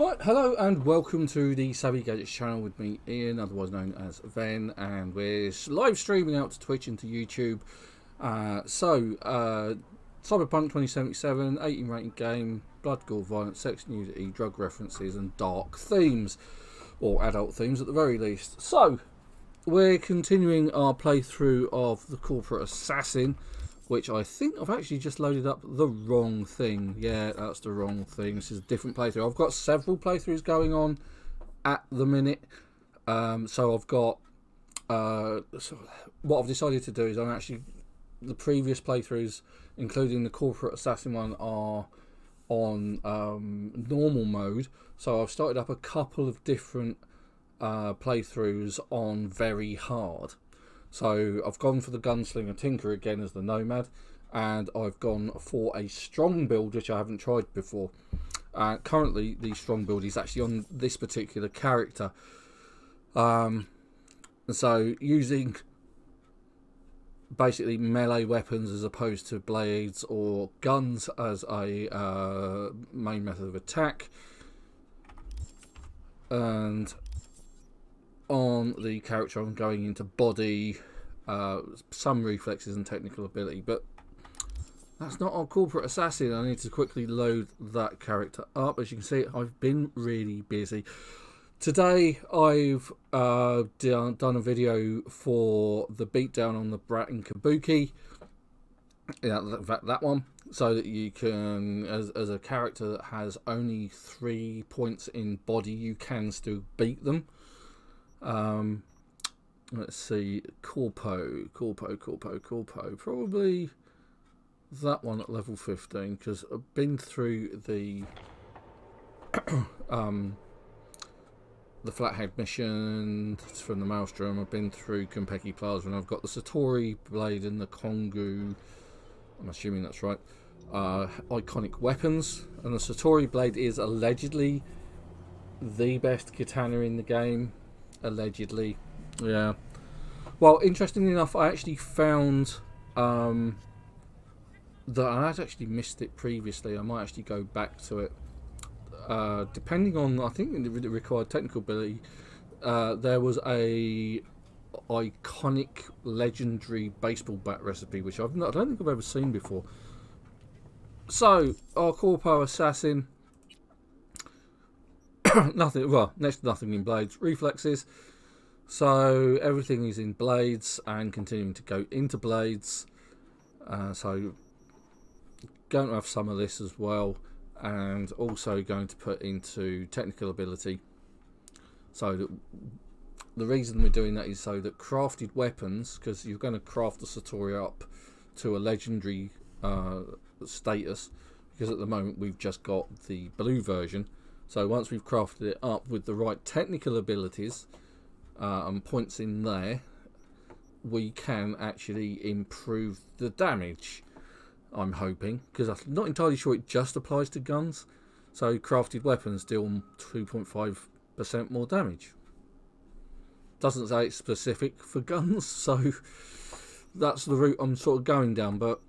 Right, hello and welcome to the Savvy Gadgets channel with me, Ian, otherwise known as Ven, and we're live streaming out to Twitch and to YouTube. Cyberpunk 2077, 18 rated game, blood, gore, violence, sex, nudity, drug references, and dark themes, or adult themes at the very least. So, we're continuing our playthrough of the Corpo Assassin, which I think I've actually just loaded up the wrong thing. Yeah, that's the wrong thing. This is a different playthrough. I've got several playthroughs going on at the minute. So I've got... what I've decided to do is the previous playthroughs, including the Corpo Assassin one, are on normal mode. So I've started up a couple of different playthroughs on very hard. So I've gone for the Gunslinger Tinker again as the Nomad, and I've gone for a strong build which I haven't tried before. Currently the strong build is actually on this particular character. So using basically melee weapons as opposed to blades or guns as a main method of attack. And on the character I'm going into body, some reflexes and technical ability, but that's not our Corpo Assassin. I need to quickly load that character up. As you can see, I've been really busy. Today I've done a video for the beatdown on the Brat and Kabuki. Yeah, that one, so that you can, as a character that has only 3 points in body, you can still beat them. Let's see, Corpo, probably that one at level 15, because I've been through the Flathead mission from the Maelstrom. I've been through Konpeki Plaza, and I've got the Satori blade and the Kongu, I'm assuming that's right, iconic weapons, and the Satori blade is allegedly the best katana in the game. Allegedly, yeah. Well, interestingly enough, I actually found that I had actually missed it previously. I might actually go back to it. Depending on, I think it required technical ability. There was a iconic, legendary baseball bat recipe, which I don't think I've ever seen before. So, our Corpo Assassin. Nothing, well, next to nothing in blades. Reflexes, so everything is in blades and continuing to go into blades. So going to have some of this as well, and also going to put into technical ability. So the reason we're doing that is so that crafted weapons, because you're going to craft the Satori up to a legendary status, because at the moment we've just got the blue version. So once we've crafted it up with the right technical abilities and points in there, we can actually improve the damage, I'm hoping, because I'm not entirely sure it just applies to guns. So crafted weapons deal 2.5% more damage. Doesn't say it's specific for guns, so that's the route I'm sort of going down. But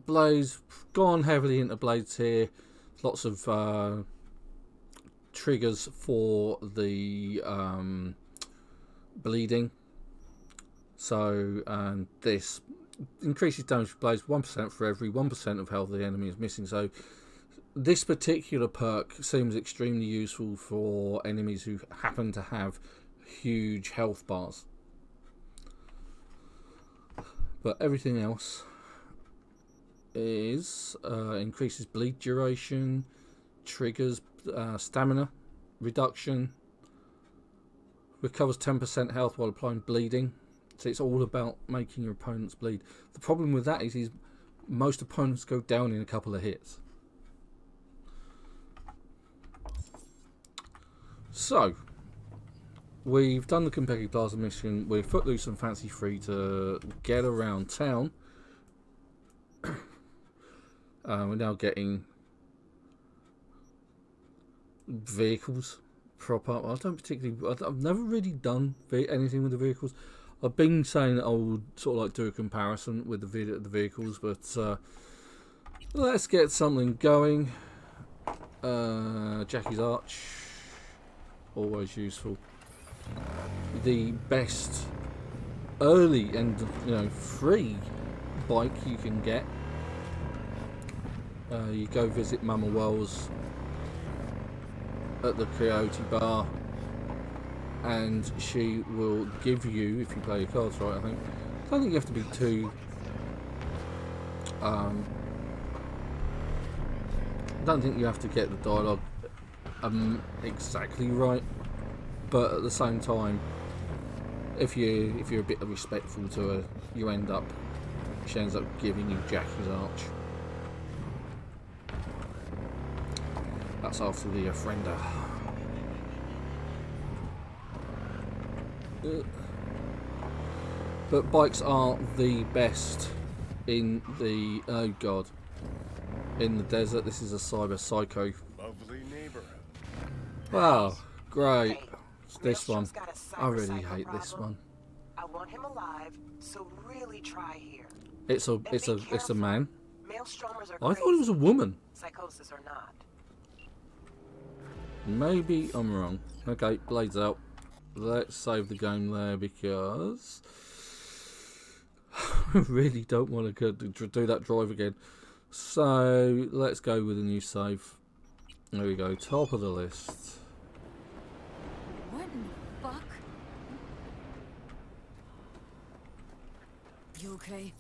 blades, gone heavily into blades here. Lots of triggers for the bleeding. So, and this increases damage for blades 1% for every 1% of health the enemy is missing. So this particular perk seems extremely useful for enemies who happen to have huge health bars. But everything else is increases bleed duration, triggers stamina reduction, recovers 10% health while applying bleeding. So it's all about making your opponents bleed. The problem with that is most opponents go down in a couple of hits. So we've done the Konpeki Plaza mission. We're footloose and fancy free to get around town. We're now getting vehicles prop up. I've never really done anything with the vehicles. I've been saying that I would sort of like do a comparison with the vehicles, but let's get something going. Jackie's Arch, always useful. The best early and free bike you can get. You go visit Mama Wells at the Coyote Bar, and she will give you, if you play your cards right, I don't think you have to be too I don't think you have to get the dialogue exactly right, but at the same time, if you're a bit respectful to her, she ends up giving you Jackie's Arch. That's after the Offrender. But bikes are the best in the in the desert. This is a cyber psycho. Lovely neighborhood. Wow, great. It's this one. Maelstrom's got a I really cyber hate this problem. one. I want him alive, so really try here. It's a man. Maelstromers are I thought it was a woman. Psychosis or not. Maybe I'm wrong. Okay, blades out. Let's save the game there because I really don't want to do that drive again. So let's go with a new save. There we go, top of the list. What in the fuck? You okay?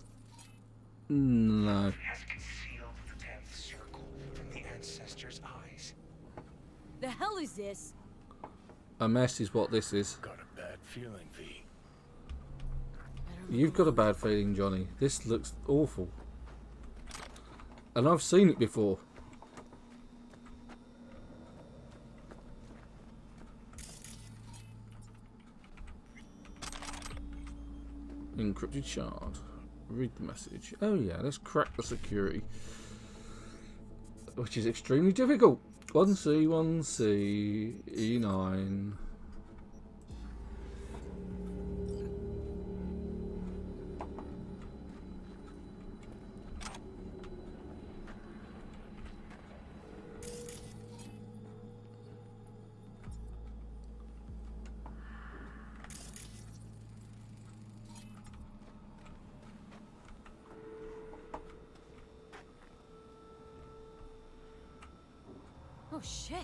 No. Has concealed the 10th circle from the ancestors' eyes. The hell is this? A mess is what this is. Got a bad feeling, V. You've got a bad feeling, Johnny. This looks awful. And I've seen it before. Encrypted shard. Read the message. Oh yeah, let's crack the security. Which is extremely difficult. 1C, 1C, E9. Oh shit.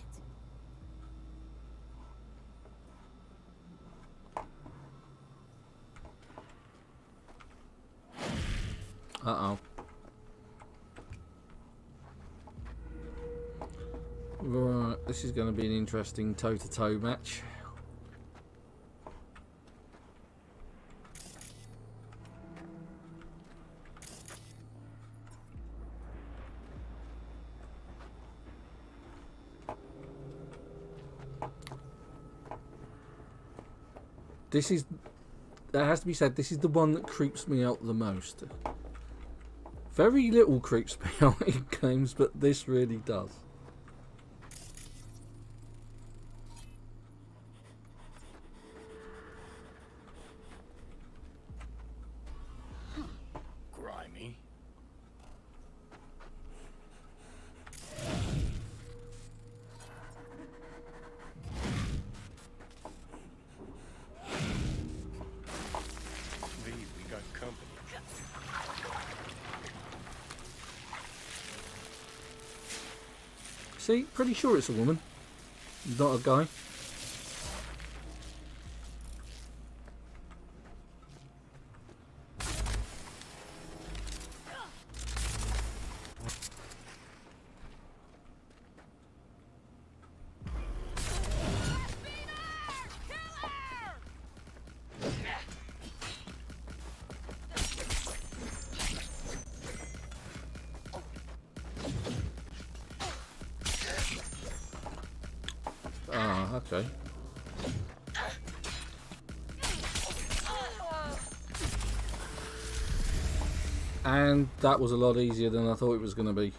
Uh-oh. Right, this is going to be an interesting toe-to-toe match. This is, that has to be said, this is the one that creeps me out the most. Very little creeps me out in games, but this really does. Grimy. V, we got company. See, pretty sure it's a woman, not a guy. Ah, okay. And that was a lot easier than I thought it was going to be.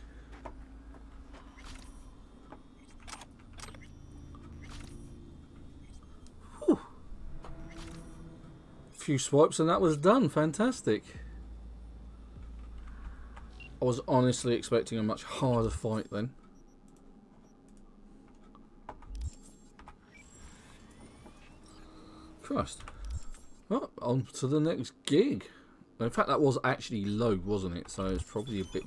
Whew. A few swipes and that was done. Fantastic. I was honestly expecting a much harder fight then. Christ. Well, on to the next gig. In fact, that was actually low, wasn't it? So it's probably a bit...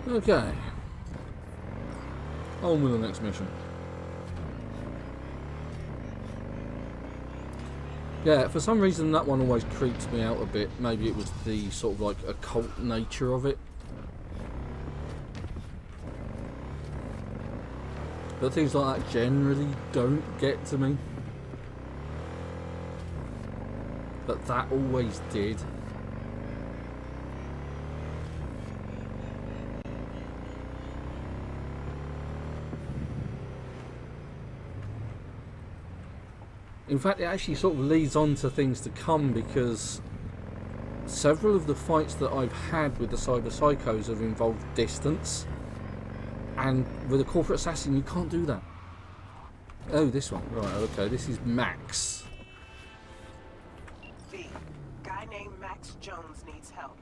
Okay. On with the next mission. Yeah, for some reason that one always creeps me out a bit. Maybe it was the sort of like occult nature of it. But things like that generally don't get to me. But that always did. In fact, it actually sort of leads on to things to come, because several of the fights that I've had with the Cyber Psychos have involved distance, and with a Corpo Assassin you can't do that. Oh, this one. Right, okay, this is Max. V, guy named Max Jones needs help.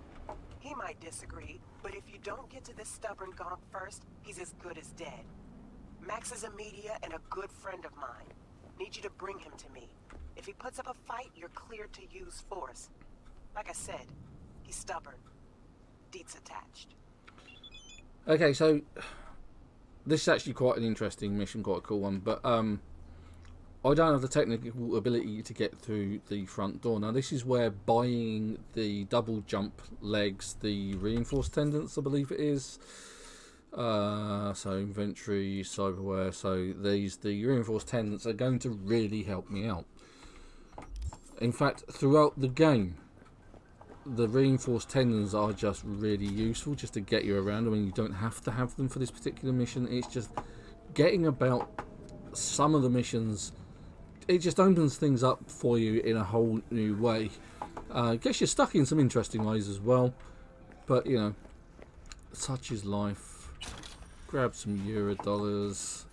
He might disagree, but if you don't get to this stubborn gonk first, he's as good as dead. Max is a media and a good friend of mine. Need you to bring him to me. If he puts up a fight, you're cleared to use force. Like I said, he's stubborn. Deets attached. Okay, so this is actually quite an interesting mission, quite a cool one, but I don't have the technical ability to get through the front door. Now this is where buying the double jump legs, the reinforced tendons, I believe it is, so inventory, cyberware, so the reinforced tendons are going to really help me out. In fact, throughout the game, the reinforced tendons are just really useful just to get you around. I mean, you don't have to have them for this particular mission. It's just getting about some of the missions. It just opens things up for you in a whole new way. Gets you stuck in some interesting ways as well. But, you know, such is life. Grab some Eurodollars.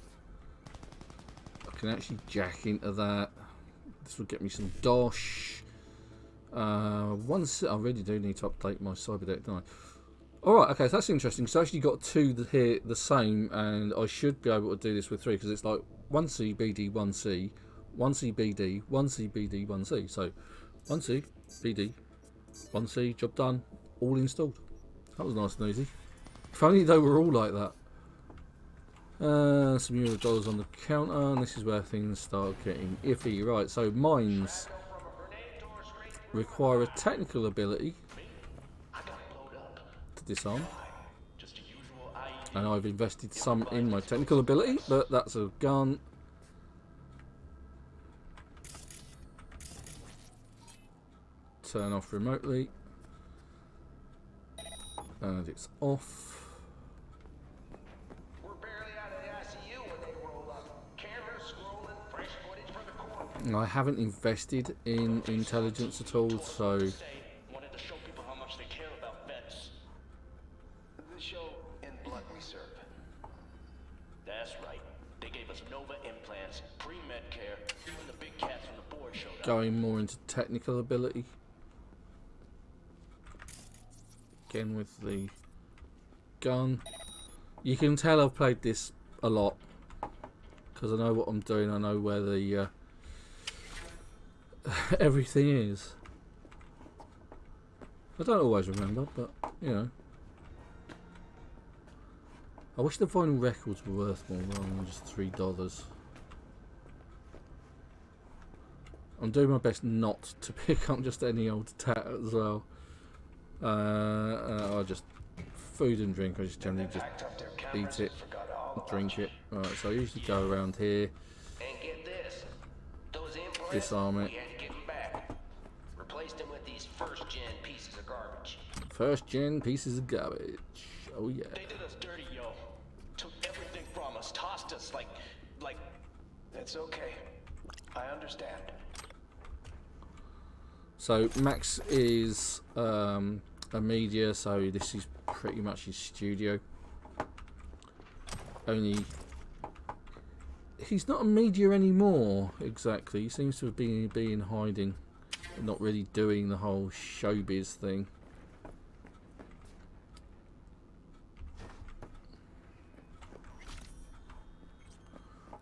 I can actually jack into that. This will get me some dosh. Once I really do need to update my cyber deck, don't I? Alright, okay, so that's interesting. So I actually got two here the same, and I should be able to do this with three, because it's like 1C, BD, 1C, 1C, BD, 1C, BD, 1C. So 1C, BD, 1C, job done, all installed. That was nice and easy. If only they were all like that. Some Eurodollars on the counter, and this is where things start getting iffy. Right, so mines require a technical ability to disarm, and I've invested some in my technical ability, but that's a gun. Turn off remotely, and it's off. I haven't invested in intelligence at all, so Wanted to show people how much they care about vets. The show in blood reserve. That's right. They gave us Nova implants, pre-med care, even the big cats from the board showed up. going more into technical ability. Again with the gun. You can tell I've played this a lot, because I know what I'm doing, I know where the everything is. I don't always remember, but you know. I wish the vinyl records were worth more rather than just $3. I'm doing my best not to pick up just any old tat as well. I just food and drink. I just generally just eat it, drink it. Alright, so I usually go around here, And get this. Those implants, disarm it. we had to get them back. Replaced them with these first-gen pieces of garbage. First gen pieces of garbage. Oh yeah. They did us dirty, yo. Took everything from us, tossed us like... It's okay. I understand. So Max is a media, so this is pretty much his studio. Only he's not a media anymore, exactly. He seems to have been in hiding and not really doing the whole showbiz thing.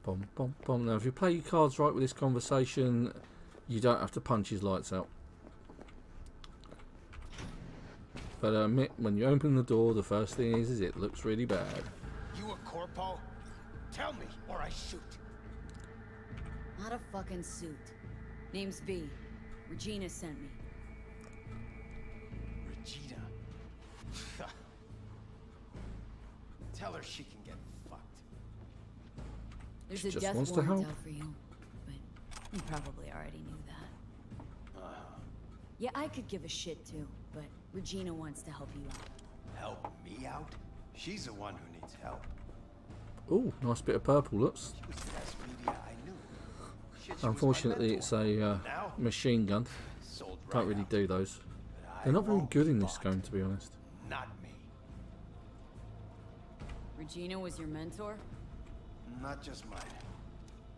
Bom, bom, bom. Now, if you play your cards right with this conversation, you don't have to punch his lights out. But admit, when you open the door, the first thing is it looks really bad. You a corpo? Tell me, or I shoot. Not a fucking suit. Name's V. Regina sent me. Regina. Tell her she can get fucked. There's She a just death wants to warrant help. out for you, but you probably already knew that. Yeah, I could give a shit too, but Regina wants to help you out. Help me out? She's the one who needs help. Ooh, nice bit of purple, looks. She was the best media I knew. Shit, she was my Unfortunately, it's mentor. a Now, machine gun. sold right Can't really out. do those. But I They're not very won't good in this fuck. game, to be honest. Not me. Regina was your mentor? Not just mine.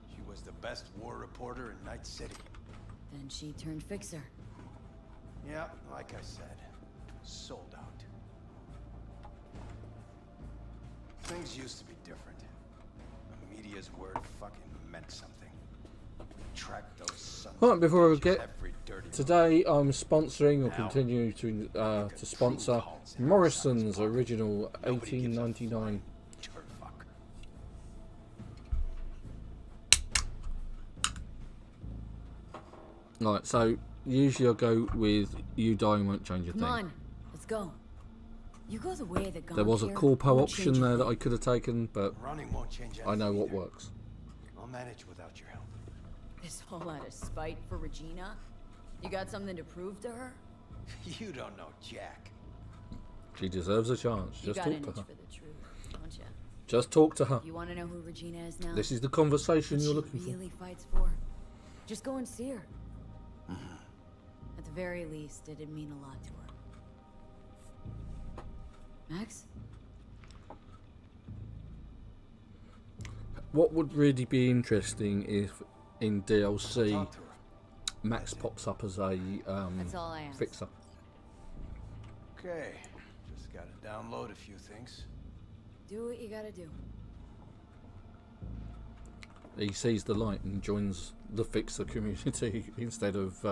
She was the best war reporter in Night City. Then she turned fixer. Yeah, like I said, sold out. Things used to be different. The media's word fucking meant something. Track those sons Right, of before we bitches get every dirty today, I'm sponsoring or continue to sponsor Morrison's original 1899. turd fuck. Right, so usually I'll go with you dying won't change a Come thing. on, let's go. You go the way that There was a corpo option there that I could have taken, but Running won't change I know anything what either. works. I'll manage without your help. This all out of spite for Regina? You got something to prove to her? You don't know Jack. She deserves a chance. You Just got talk an to itch her. for the truth, don't you? Just talk to her. You want to know who Regina is now? This is the conversation What you're she looking for. really fights for? Just go and see her. At the very least, it'd mean a lot to her. Max? What would really be interesting if in DLC Talk to her. Max pops up as a That's all I ask. fixer. Okay, just gotta download a few things. Do what you gotta do. He sees the light and joins the fixer community instead of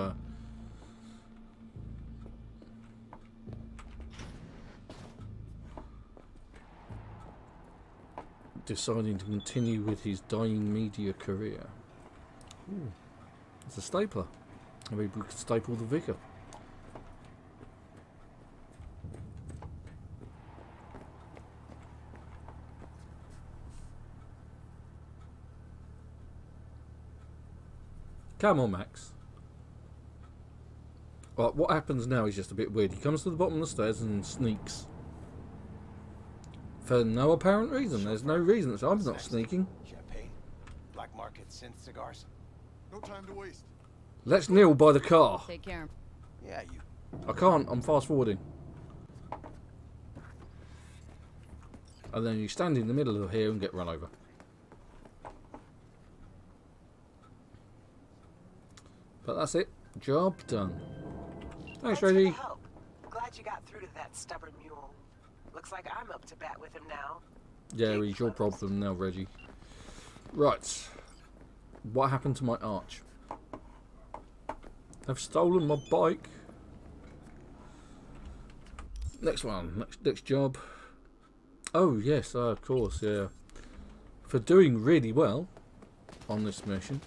deciding to continue with his dying media career. Ooh, it's a stapler. Maybe we could staple the vicar. Come on, Max. Right, what happens now is just a bit weird. He comes to the bottom of the stairs and sneaks. For no apparent reason. There's no reason. So I'm not sneaking. Champagne, black market synth cigars. No time to waste. Let's kneel by the car. Take care. Yeah, you. I can't. I'm fast forwarding. And then you stand in the middle of here and get run over. But that's it. Job done. Thanks, for the Reggie. help. Glad you got through to that stubborn mule. Looks like I'm up to bat with him now. Yeah, it's your problem now, Reggie. Right. What happened to my arch? They've stolen my bike. Next one. Next job. Oh, yes, of course, yeah. For doing really well on this mission.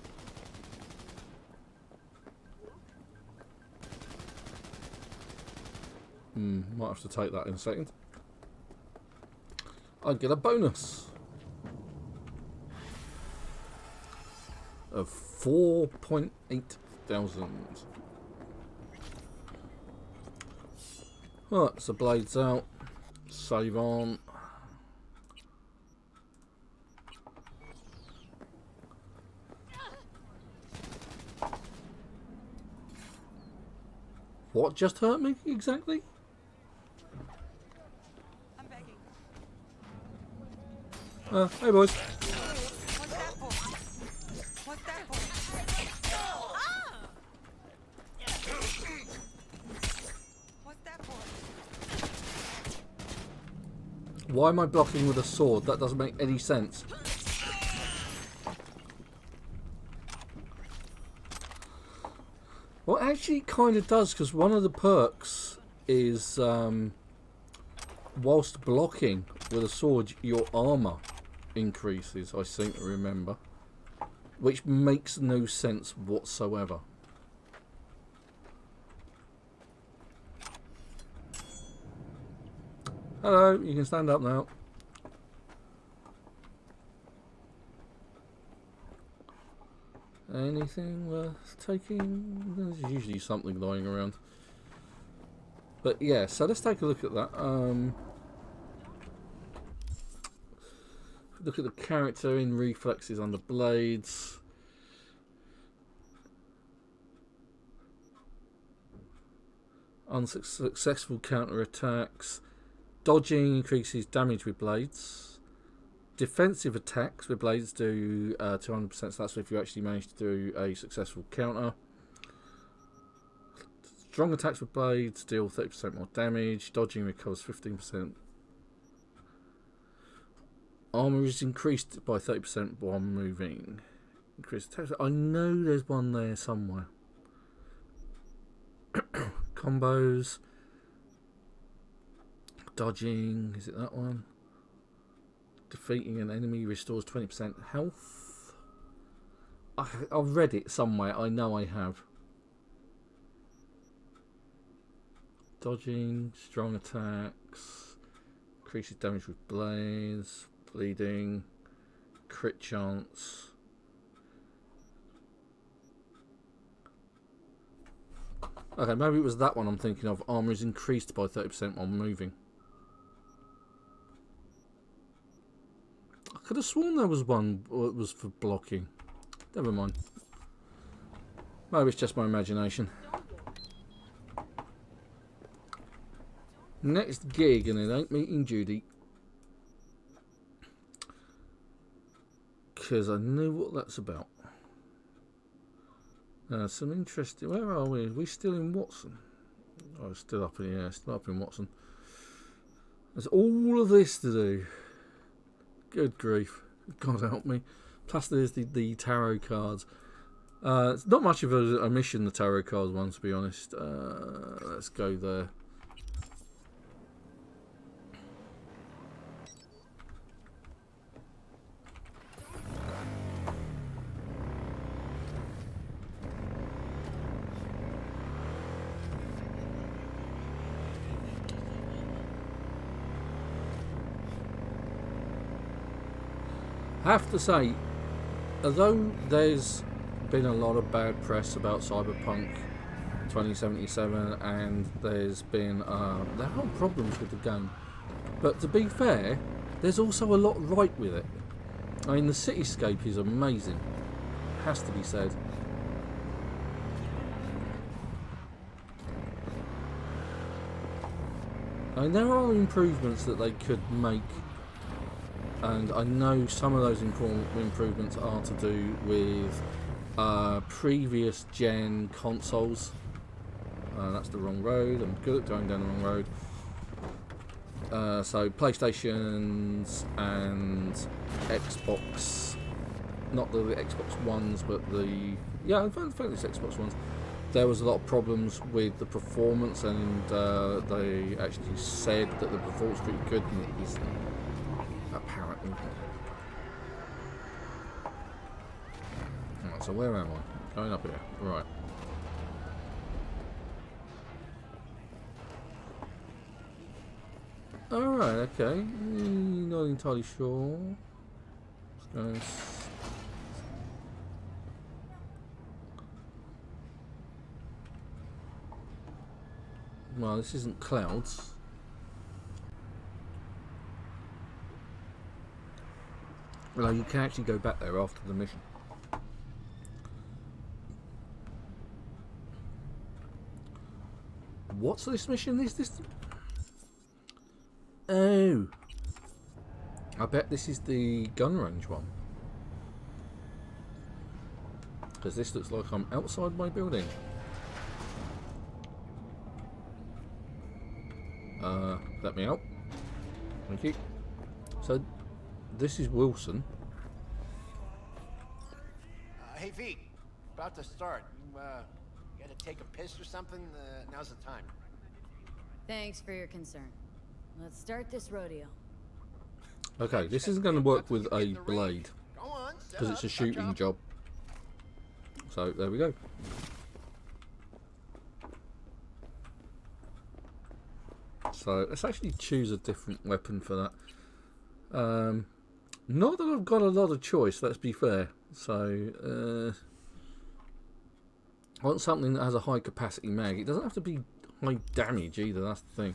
Might have to take that in a second. I'd get a bonus of 4.8 thousand. Right, so blades out. Save on. What just hurt me exactly? Hey boys. What's that for? What's that for? What's that for? Why am I blocking with a sword? That doesn't make any sense. Well, actually, it kind of does, because one of the perks is whilst blocking with a sword, your armor increases, I seem to remember. Which makes no sense whatsoever. Hello, you can stand up now. Anything worth taking? There's usually something lying around. But yeah, so let's take a look at that. Look at the character in reflexes under blades. Unsuccessful counter-attacks. Dodging increases damage with blades. Defensive attacks with blades do 200%, so that's if you actually manage to do a successful counter. Strong attacks with blades deal 30% more damage. Dodging recovers 15%. Armor is increased by 30% while moving. Increased attacks. I know there's one there somewhere. Combos. Dodging. Is it that one? Defeating an enemy restores 20% health. I've read it somewhere. I know I have. Dodging. Strong attacks. Increases damage with blades. Bleeding. Crit chance. Okay, maybe it was that one I'm thinking of. Armor is increased by 30% while moving. I could have sworn there was one that was for blocking. Never mind. Maybe it's just my imagination. Next gig, and it ain't meeting Judy. Because I knew what that's about. Some interesting... Where are we? Are we still in Watson? Oh, still up in... Yeah, still up in Watson. There's all of this to do. Good grief. God help me. Plus there's the tarot cards. It's not much of a mission, the tarot cards one, to be honest. Let's go there. I have to say, although there's been a lot of bad press about Cyberpunk 2077 and there's been there are problems with the game, but to be fair, there's also a lot right with it. I mean, the cityscape is amazing, has to be said. I mean, there are improvements that they could make. And I know some of those improvements are to do with previous gen consoles. That's the wrong road. I'm good at going down the wrong road. So PlayStations and Xbox, not the Xbox Ones, but the... Yeah, I think it's Xbox Ones. There was a lot of problems with the performance, and they actually said that the performance was pretty good, and it isn't. Apparently. Right, so where am I? Going up here. Right. Alright, okay. Not entirely sure. Let's go. Well, this isn't clouds. Well, you can actually go back there after the mission. What's this mission? Is this... Oh. I bet this is the gun range one. Because this looks like I'm outside my building. Let me out. Thank you. So, this is Wilson. Hey, V. About to start. You gotta take a piss or something? Now's the time. Thanks for your concern. Let's start this rodeo. Okay, this isn't going to work with a blade. Go on, Because it's a shooting job. So, there we go. So, let's actually choose a different weapon for that. Not that I've got a lot of choice, let's be fair. So, I want something that has a high capacity mag. It doesn't have to be high damage either, that's the thing.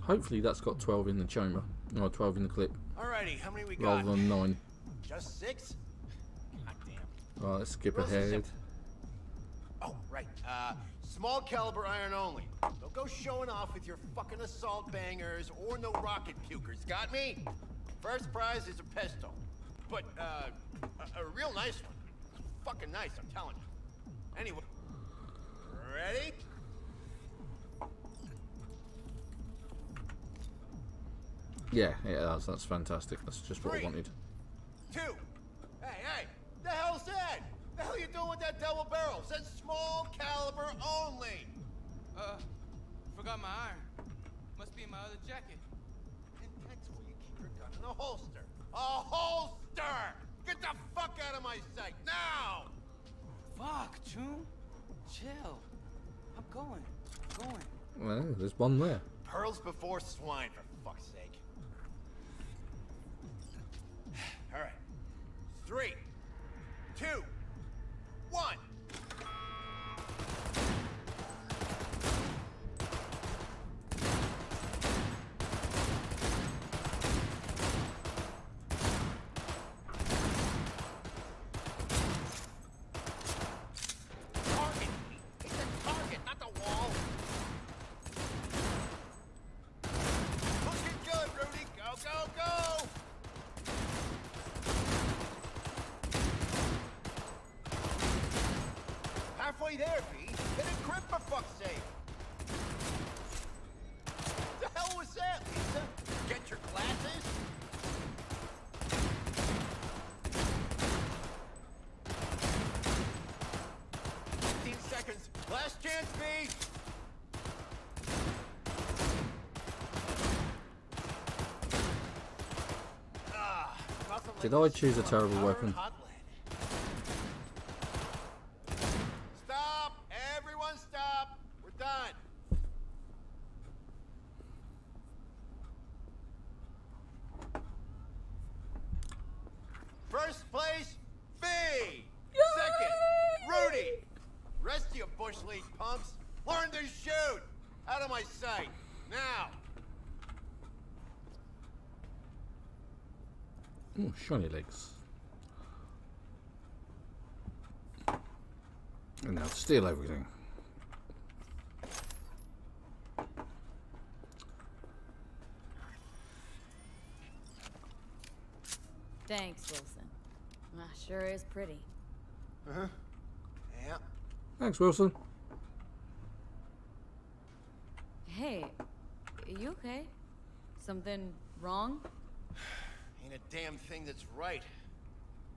Hopefully that's got 12 in the chamber. No, 12 in the clip. Alrighty, how many we got? Rather than 9. Just 6? God damn. Right, let's skip Rules are ahead. simple. Oh, right. Small caliber iron only. Don't go showing off with your fucking assault bangers or no rocket pukers. Got me? First prize is a pistol. But, a real nice one. Fucking nice, I'm telling you. Anyway. Ready? Yeah, it does. That's fantastic. That's just what I 3, wanted. 2. Hey, the hell's that? The hell you doing with that double barrel? It says small caliber only. Forgot my iron. Must be in my other jacket. And that's where you keep your gun in a holster. A holster! Get the fuck out of my sight now! Fuck, June. Chill. I'm going. Well, there's one there. Pearls before swine, for fuck's sake. All right. 3, 2, 1. Target! He said target, not the wall. Looking good, Rudy. Go, go, go! Halfway there, V. Hit a grip for fuck's sake. The hell was that, Lisa? Get your glasses? Seconds. Last chance, V. Did I choose a terrible weapon? Stop! Everyone stop! We're done. First place, V. Second, Rudy. Rest of you bush league punks, learn to shoot. Out of my sight. Now. Oh, shiny legs. And now steal everything. Thanks, Wilson. Sure is pretty. Uh-huh. Yeah. Thanks, Wilson. Hey, you okay? Something wrong? Ain't a damn thing that's right.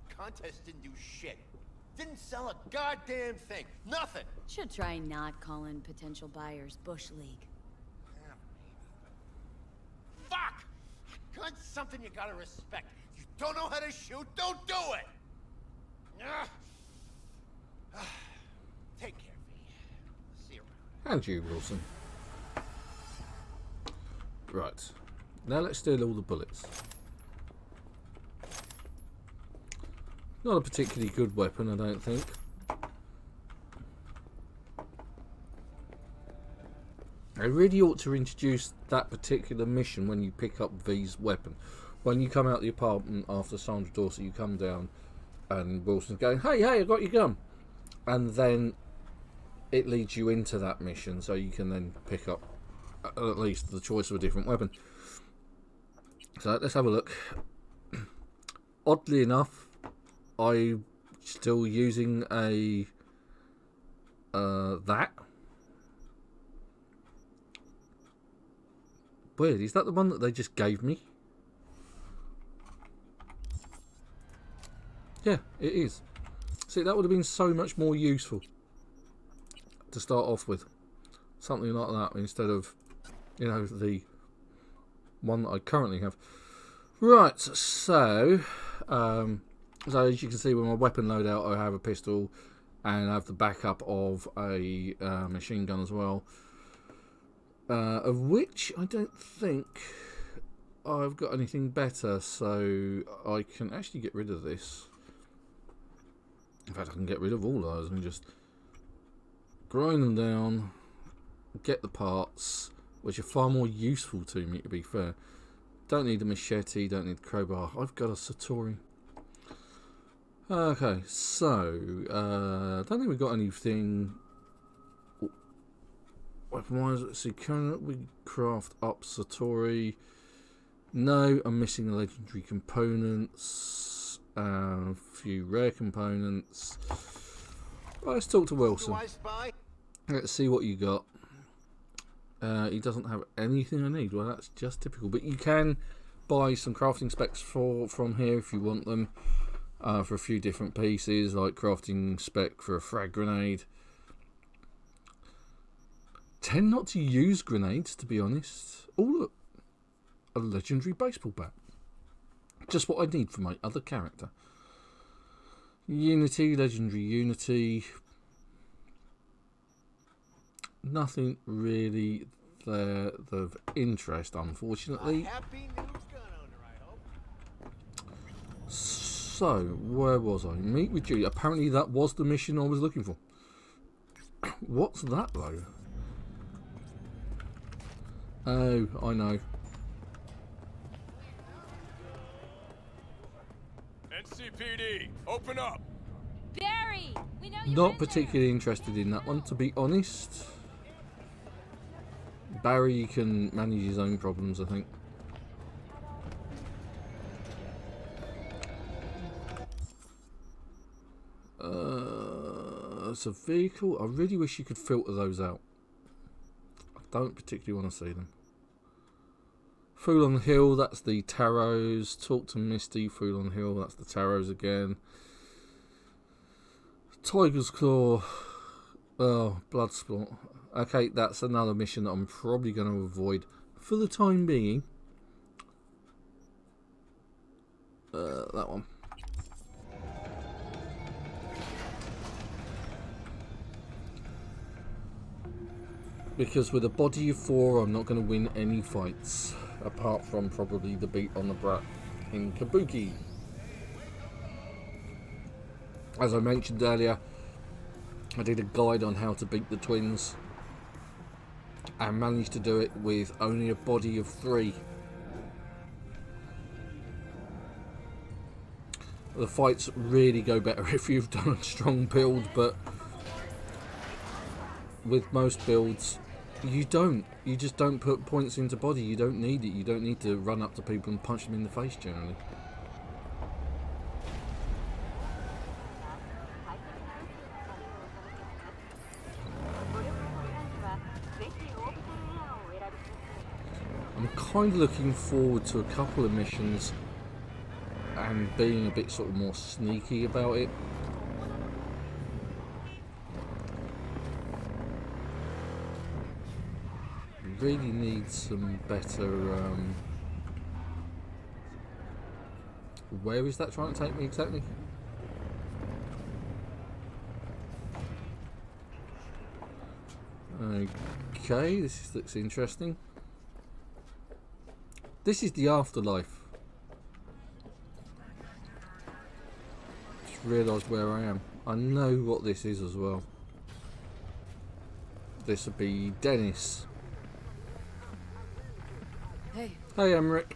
Contest didn't do shit. Didn't sell a goddamn thing. Nothing. Should try not calling potential buyers Bush League. Yeah, maybe, but... Fuck! Gun's something you gotta respect. You don't know how to shoot, don't do it! Ugh. Take care, V. See you around. And you, Wilson. Right. Now let's steal all the bullets. Not a particularly good weapon, I don't think. I really ought to introduce that particular mission when you pick up V's weapon. When you come out the apartment after Sandra Dorsey, you come down and Wilson's going, hey, I got your gun. And then it leads you into that mission, so you can then pick up at least the choice of a different weapon. So let's have a look. Oddly enough, I'm still using a that. Weird, is that the one that they just gave me? Yeah, it is. See, that would have been so much more useful to start off with. Something like that instead of, you know, the one that I currently have. Right, so as you can see with my weapon loadout, I have a pistol and I have the backup of a machine gun as well. Of which I don't think I've got anything better, so I can actually get rid of this. In fact, I can get rid of all those and just grind them down, get the parts, which are far more useful to me, to be fair. Don't need a machete, don't need the crowbar. I've got a Satori. Okay, so I don't think we've got anything weapon-wise. Let's see, can we craft up Satori? No, I'm missing the legendary components. A few rare components. Right, let's talk to Wilson. Let's see what you got. He doesn't have anything I need. Well, that's just typical. But you can buy some crafting specs from here if you want them. For a few different pieces, like crafting spec for a frag grenade. Tend not to use grenades, to be honest. Oh, look. A legendary baseball bat. Just what I need for my other character. Unity, legendary Unity. Nothing really there of interest, unfortunately. So, where was I? Meet with Julie. Apparently that was the mission I was looking for. What's that, though? Oh, I know. NCPD, open up! Barry! We know you're Not particularly interested in that one, to be honest. Barry can manage his own problems, I think. It's a vehicle. I really wish you could filter those out. I don't particularly want to see them. Fool on the Hill, that's the Taros. Talk to Misty, Fool on the Hill, that's the Taros again. Tiger's Claw. Oh, Bloodsport. Okay, that's another mission that I'm probably going to avoid for the time being. That one. Because with a body of 4, I'm not going to win any fights. Apart from probably the beat on the brat in Kabuki. As I mentioned earlier, I did a guide on how to beat the twins. And managed to do it with only a body of 3. The fights really go better if you've done a strong build, but with most builds, you just don't put points into body. You don't need it. You don't need to run up to people and punch them in the face generally. I'm kind of looking forward to a couple of missions and being a bit sort of more sneaky about it. Really need some better where is that trying to take me exactly? Okay, this looks interesting. This is the afterlife. Just realised where I am. I know what this is as well. This would be Dennis. Hey. Hey, Emmerich.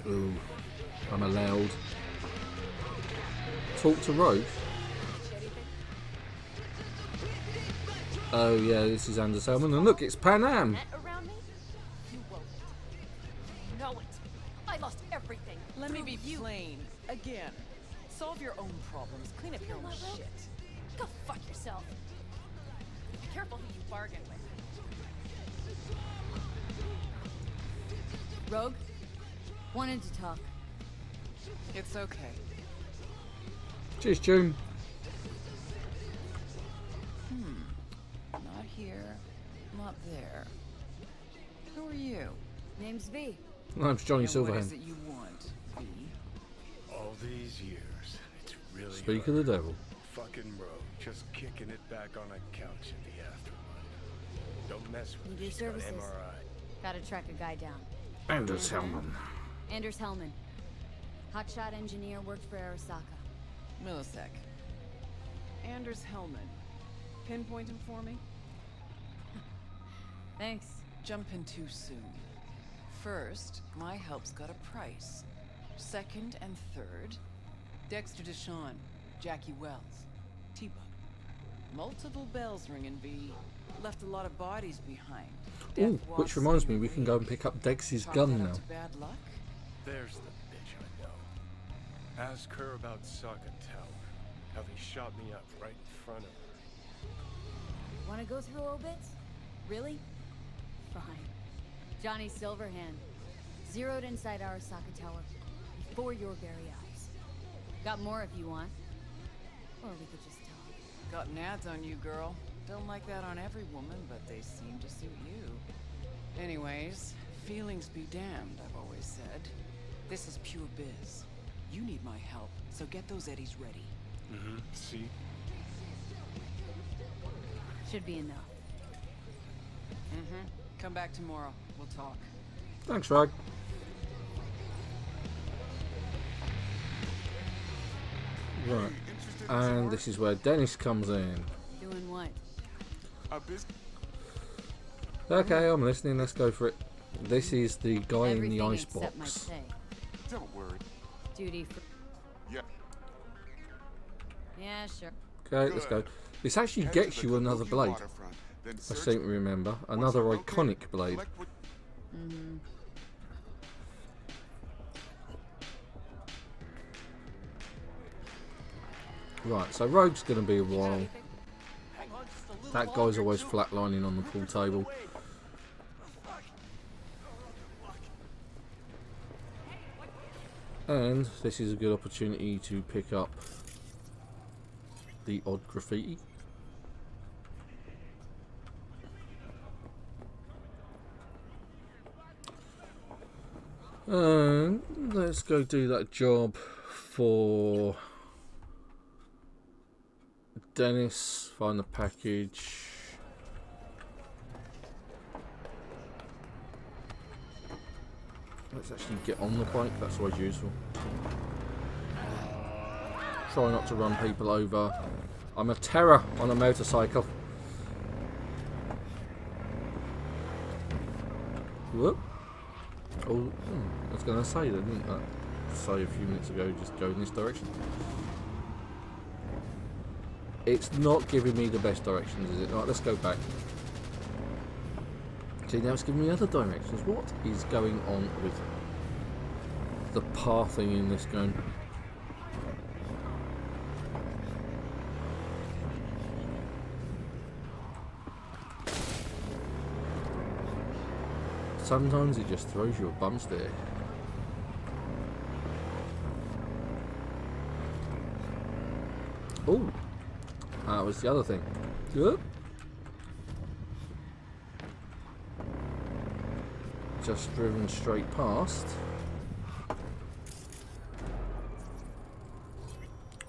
Ooh, I'm allowed. Talk to Rogue. Oh yeah, this is Anders Hellman, and look, it's Pan Am. Met around me? You won't. You know it. I lost everything. Let me be plain. Again. Solve your own problems. Clean up your own shit. Go fuck yourself. Be careful who you bargain with. Rogue? Wanted to talk. It's okay. Cheers, June. Not here. Not there. Who are you? Name's V. Name's Johnny And what is Silverhand. it you want, V? All these years, it's really Speak hard. of the devil. Fucking rogue, just kicking it back on a couch in the afterlife. Don't mess with Need her. your She's got services. MRI. Gotta track a guy down. Anders Hellman. Anders Hellman. Hotshot engineer, worked for Arasaka. Millisec. Anders Hellman. Pinpoint him for me? Thanks. Jumping too soon. First, my help's got a price. Second and third, Dexter Deshawn, Jackie Wells, T-Bug. Multiple bells ringing, V. Left a lot of bodies behind. Ooh, Death which walks reminds in me, we your can go and wake. pick up Dex's Chalk gun that up now. to bad luck? There's the bitch I know. Ask her about Saga Tower. How they shot me up right in front of her. Wanna go through obits? Really? Fine. Johnny Silverhand. Zeroed inside Arasaka Tower. Before your very eyes. Got more if you want. Or we could just talk. Got nads on you, girl. Don't like that on every woman, but they seem to suit you. Anyways, feelings be damned, I've always said. This is pure biz. You need my help, so get those eddies ready. See? Should be enough. Come back tomorrow. We'll talk. Thanks, Rag. Right. And this is where Dennis comes in. Doing what? Okay, I'm listening. Let's go for it. This is the guy in Everything the ice except my box. pay. Don't worry. Duty for... Yeah. Yeah, sure. Okay, let's go. This actually gets you another blade. I seem to remember. Another iconic blade. Right, so Rogue's going to be a while. That guy's always flatlining on the pool table. And this is a good opportunity to pick up the odd graffiti. And let's go do that job for Dennis. Find the package. Let's actually get on the bike, that's always useful. Try not to run people over. I'm a terror on a motorcycle. Whoop. Oh, I was going to say that, didn't I? Say a few minutes ago, just go in this direction. It's not giving me the best directions, is it? Right, let's go back. See, now it's giving me other directions. What is going on with the pathing in this game? Sometimes it just throws you a bump there. Oh, that was the other thing. Good. Just driven straight past.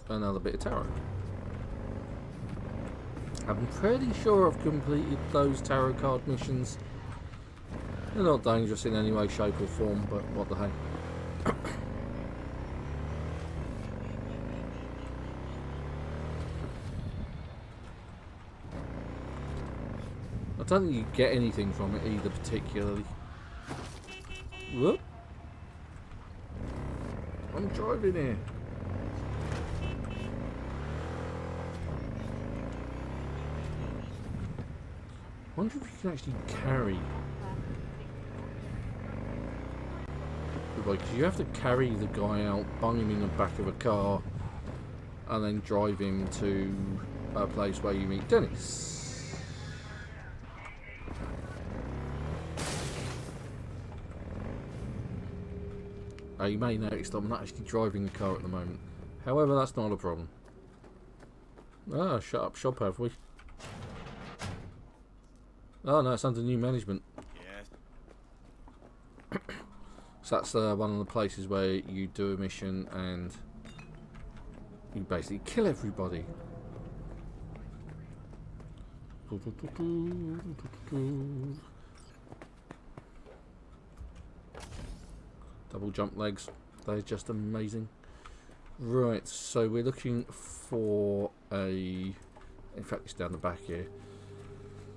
Another bit of tarot. I'm pretty sure I've completed those tarot card missions. They're not dangerous in any way, shape or form, but what the heck. I don't think you get anything from it either particularly. Whoop. I'm driving here. wonder if you can actually carry. Because you have to carry the guy out, bung him in the back of a car, and then drive him to a place where you meet Dennis. You may notice that I'm not actually driving the car at the moment. However, that's not a problem. Ah, shut up shop, have we? Oh no, it's under new management. Yes. So that's one of the places where you do a mission and you basically kill everybody. Double jump legs, they're just amazing. Right, so we're looking for a... In fact, it's down the back here.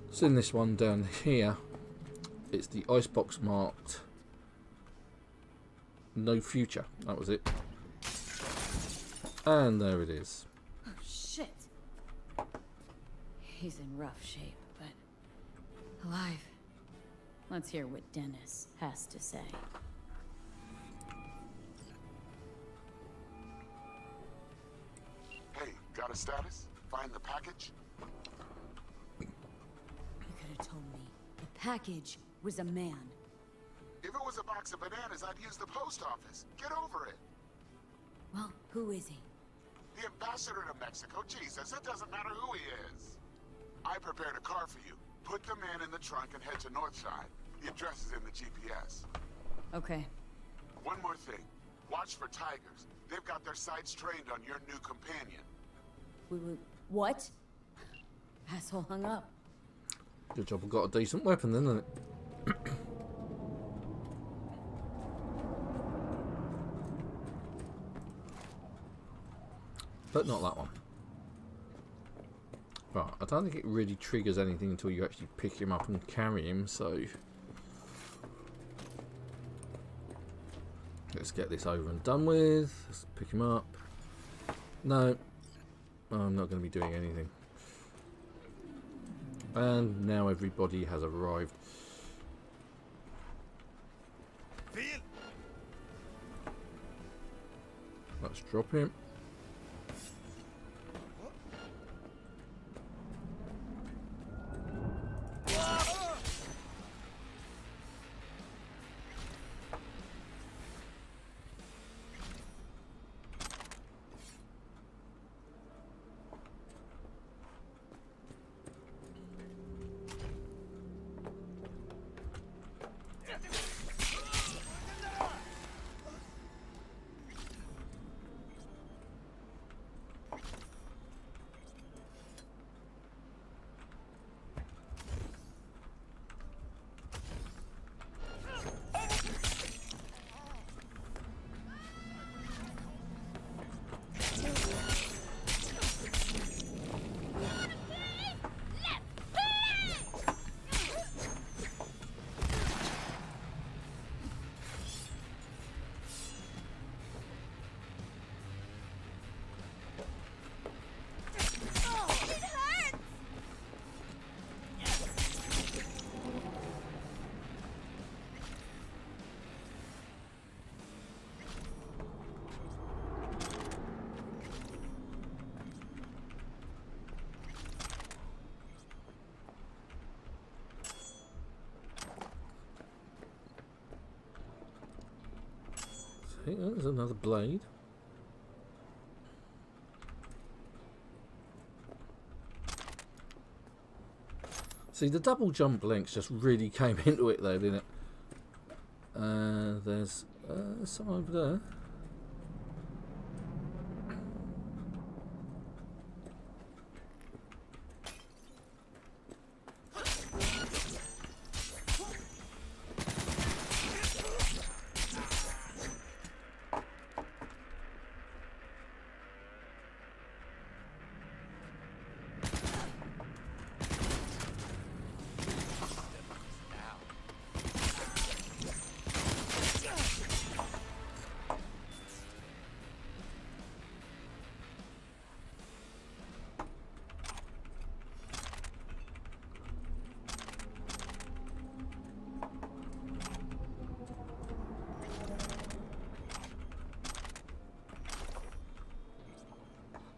It's in this one down here. It's the icebox marked no future. That was it. And there it is. Oh, shit. He's in rough shape, but alive. Let's hear what Dennis has to say. Hey, got a status? Find the package? You could have told me. The package was a man. If it was a box of bananas, I'd use the post office. Get over it. Well, who is he? The ambassador to Mexico. Jesus, it doesn't matter who he is. I prepared a car for you. Put the man in the trunk and head to Northside. The address is in the GPS. Okay. One more thing. Watch for tigers. They've got their sights trained on your new companion. What? Asshole hung up. Good job, we've got a decent weapon then, isn't it? But not that one. Right, I don't think it really triggers anything until you actually pick him up and carry him, so... Let's get this over and done with. Let's pick him up. No. I'm not going to be doing anything. And now everybody has arrived. Let's drop him. There's another blade. See, the double jump links just really came into it there, didn't it? There's some over there.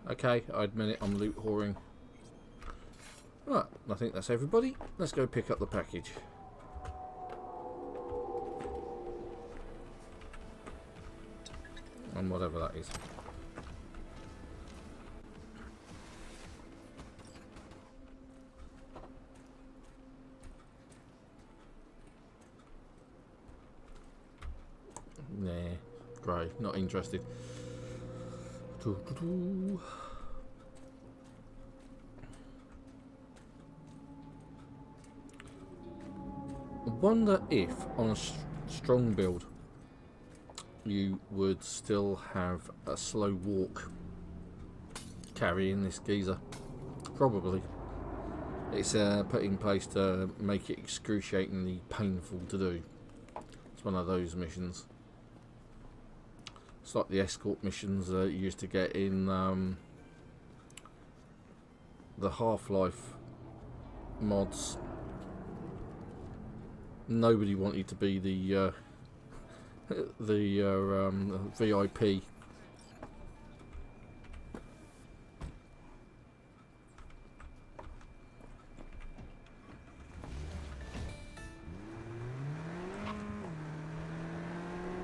Okay, I admit it, I'm loot whoring. Right, I think that's everybody. Let's go pick up the package. And whatever that is. Nah, grey, not interested. I wonder if on a strong build you would still have a slow walk carrying this geezer. Probably. It's put in place to make it excruciatingly painful to do. It's one of those missions. It's like the escort missions that you used to get in the Half-Life mods. Nobody wanted to be the VIP.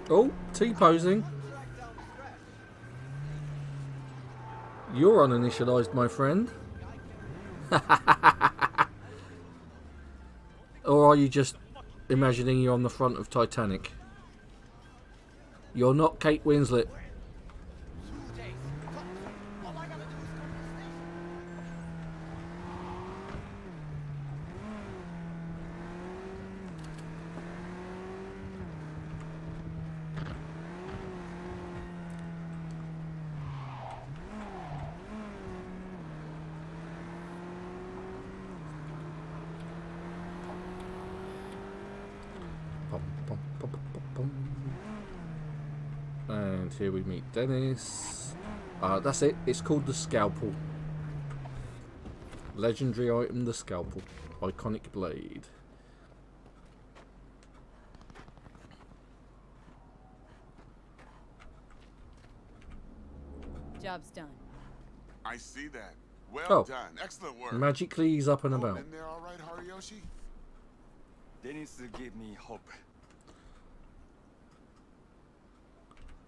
Oh, T-posing. You're uninitialized, my friend. Or are you just imagining you're on the front of Titanic? You're not Kate Winslet. And here we meet Dennis. That's it. It's called the Scalpel. Legendary item, the Scalpel. Iconic blade. Job's done. I see that. Well done. Excellent work. Magically he's up and about. And they're all right, Hariyoshi? Dennis gave me hope.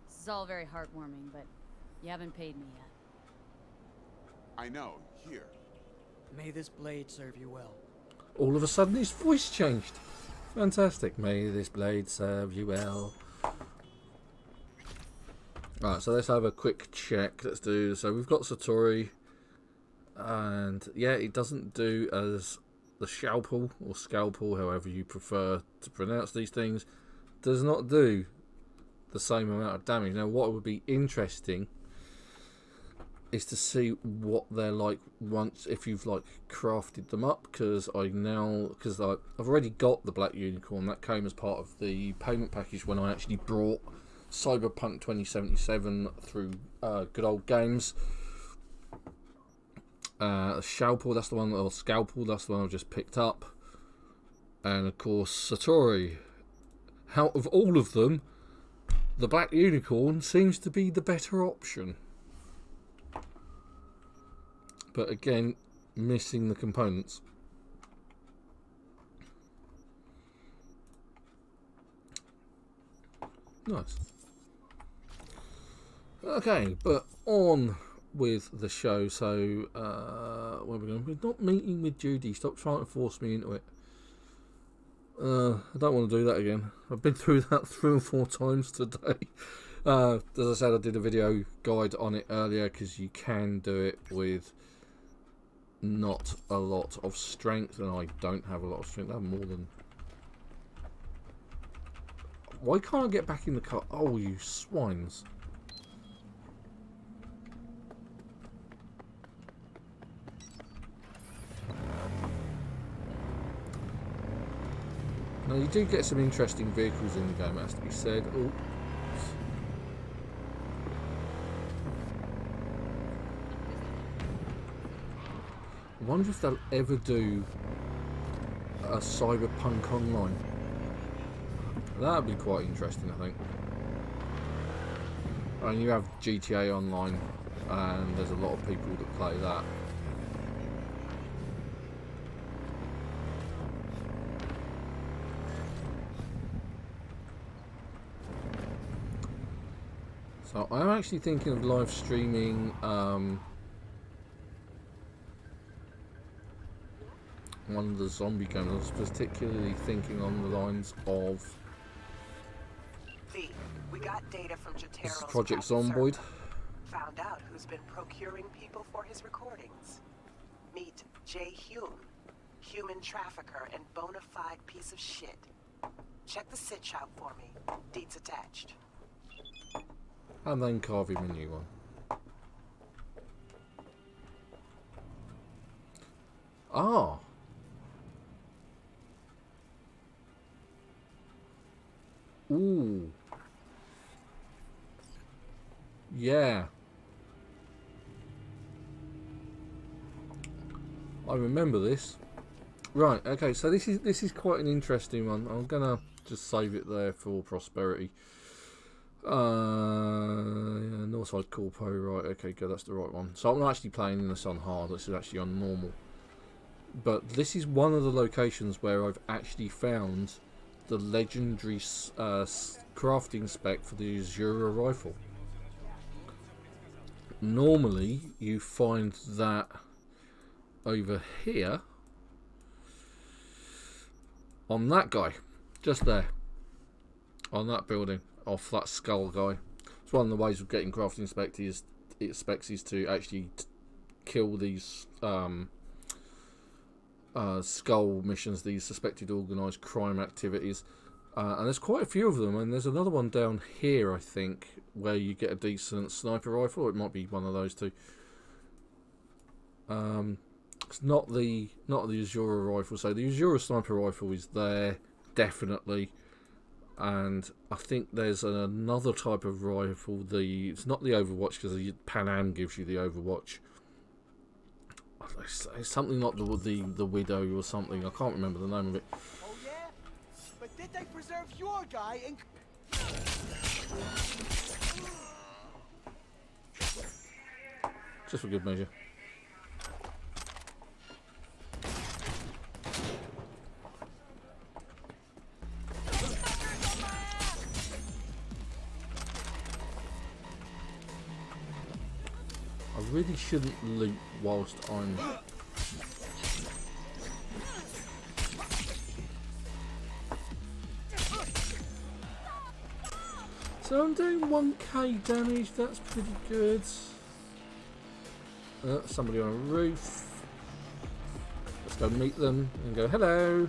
This is all very heartwarming, but you haven't paid me yet. I know. Here. May this blade serve you well. All of a sudden his voice changed. Fantastic. May this blade serve you well. Right, so let's have a quick check. Let's do, so we've got Satori. And yeah, it doesn't do as the Scalpel or Scalpel, however you prefer to pronounce these things, does not do the same amount of damage. Now what would be interesting is to see what they're like once, if you've like crafted them up, because I've already got the Black Unicorn. That came as part of the payment package when I actually brought Cyberpunk 2077 through Good Old Games. Scalpel, that's the one, or Scalpel, that's the one I've just picked up. And of course Satori. Out of all of them, the Black Unicorn seems to be the better option. But again, missing the components. Nice. Okay, but on with the show. So where are we going? We're not meeting with Judy. Stop trying to force me into it. I don't want to do that again. I've been through that 3 or 4 times today. As I said, I did a video guide on it earlier, because you can do it with not a lot of strength, and I don't have a lot of strength. I have more than... Why can't I get back in the car? Oh, you swines. Now you do get some interesting vehicles in the game, it has to be said. Ooh. I wonder if they'll ever do a Cyberpunk online. That'd be quite interesting, I think. And you have GTA Online, and there's a lot of people that play that. So I'm actually thinking of live streaming one of the zombie games. I was particularly thinking on the lines of we got data from Jotero's Project patent Zomboid. server. Found out who's been procuring people for his recordings. Meet Jay Hume, human trafficker and bona fide piece of shit. Check the sit shop for me. Deeds attached. And then carve him a new one. Ah. Ooh. Yeah. I remember this. Right, okay, so this is quite an interesting one. I'm gonna just save it there for prosperity. Yeah, Northside Corpo, right, okay, good, that's the right one. So I'm not actually playing this on hard, this is actually on normal. But this is one of the locations where I've actually found the legendary crafting spec for the Azura rifle. Normally, you find that over here on that guy, just there, on that building, off that skull guy. It's one of the ways of getting crafting specs is to actually kill these skull missions, these suspected organised crime activities, and there's quite a few of them. And there's another one down here, I think, where you get a decent sniper rifle. It might be one of those two. It's not the Azura rifle. So the Azura sniper rifle is there definitely, and I think there's another type of rifle. It's not the Overwatch, because Pan Am gives you the Overwatch. It's something like the Widow or something. I can't remember the name of it. Oh yeah? But did they preserve your guy in... Just for good measure. I really shouldn't loot whilst I'm... So I'm doing 1k damage, that's pretty good. Somebody on a roof. Let's go meet them and go, hello.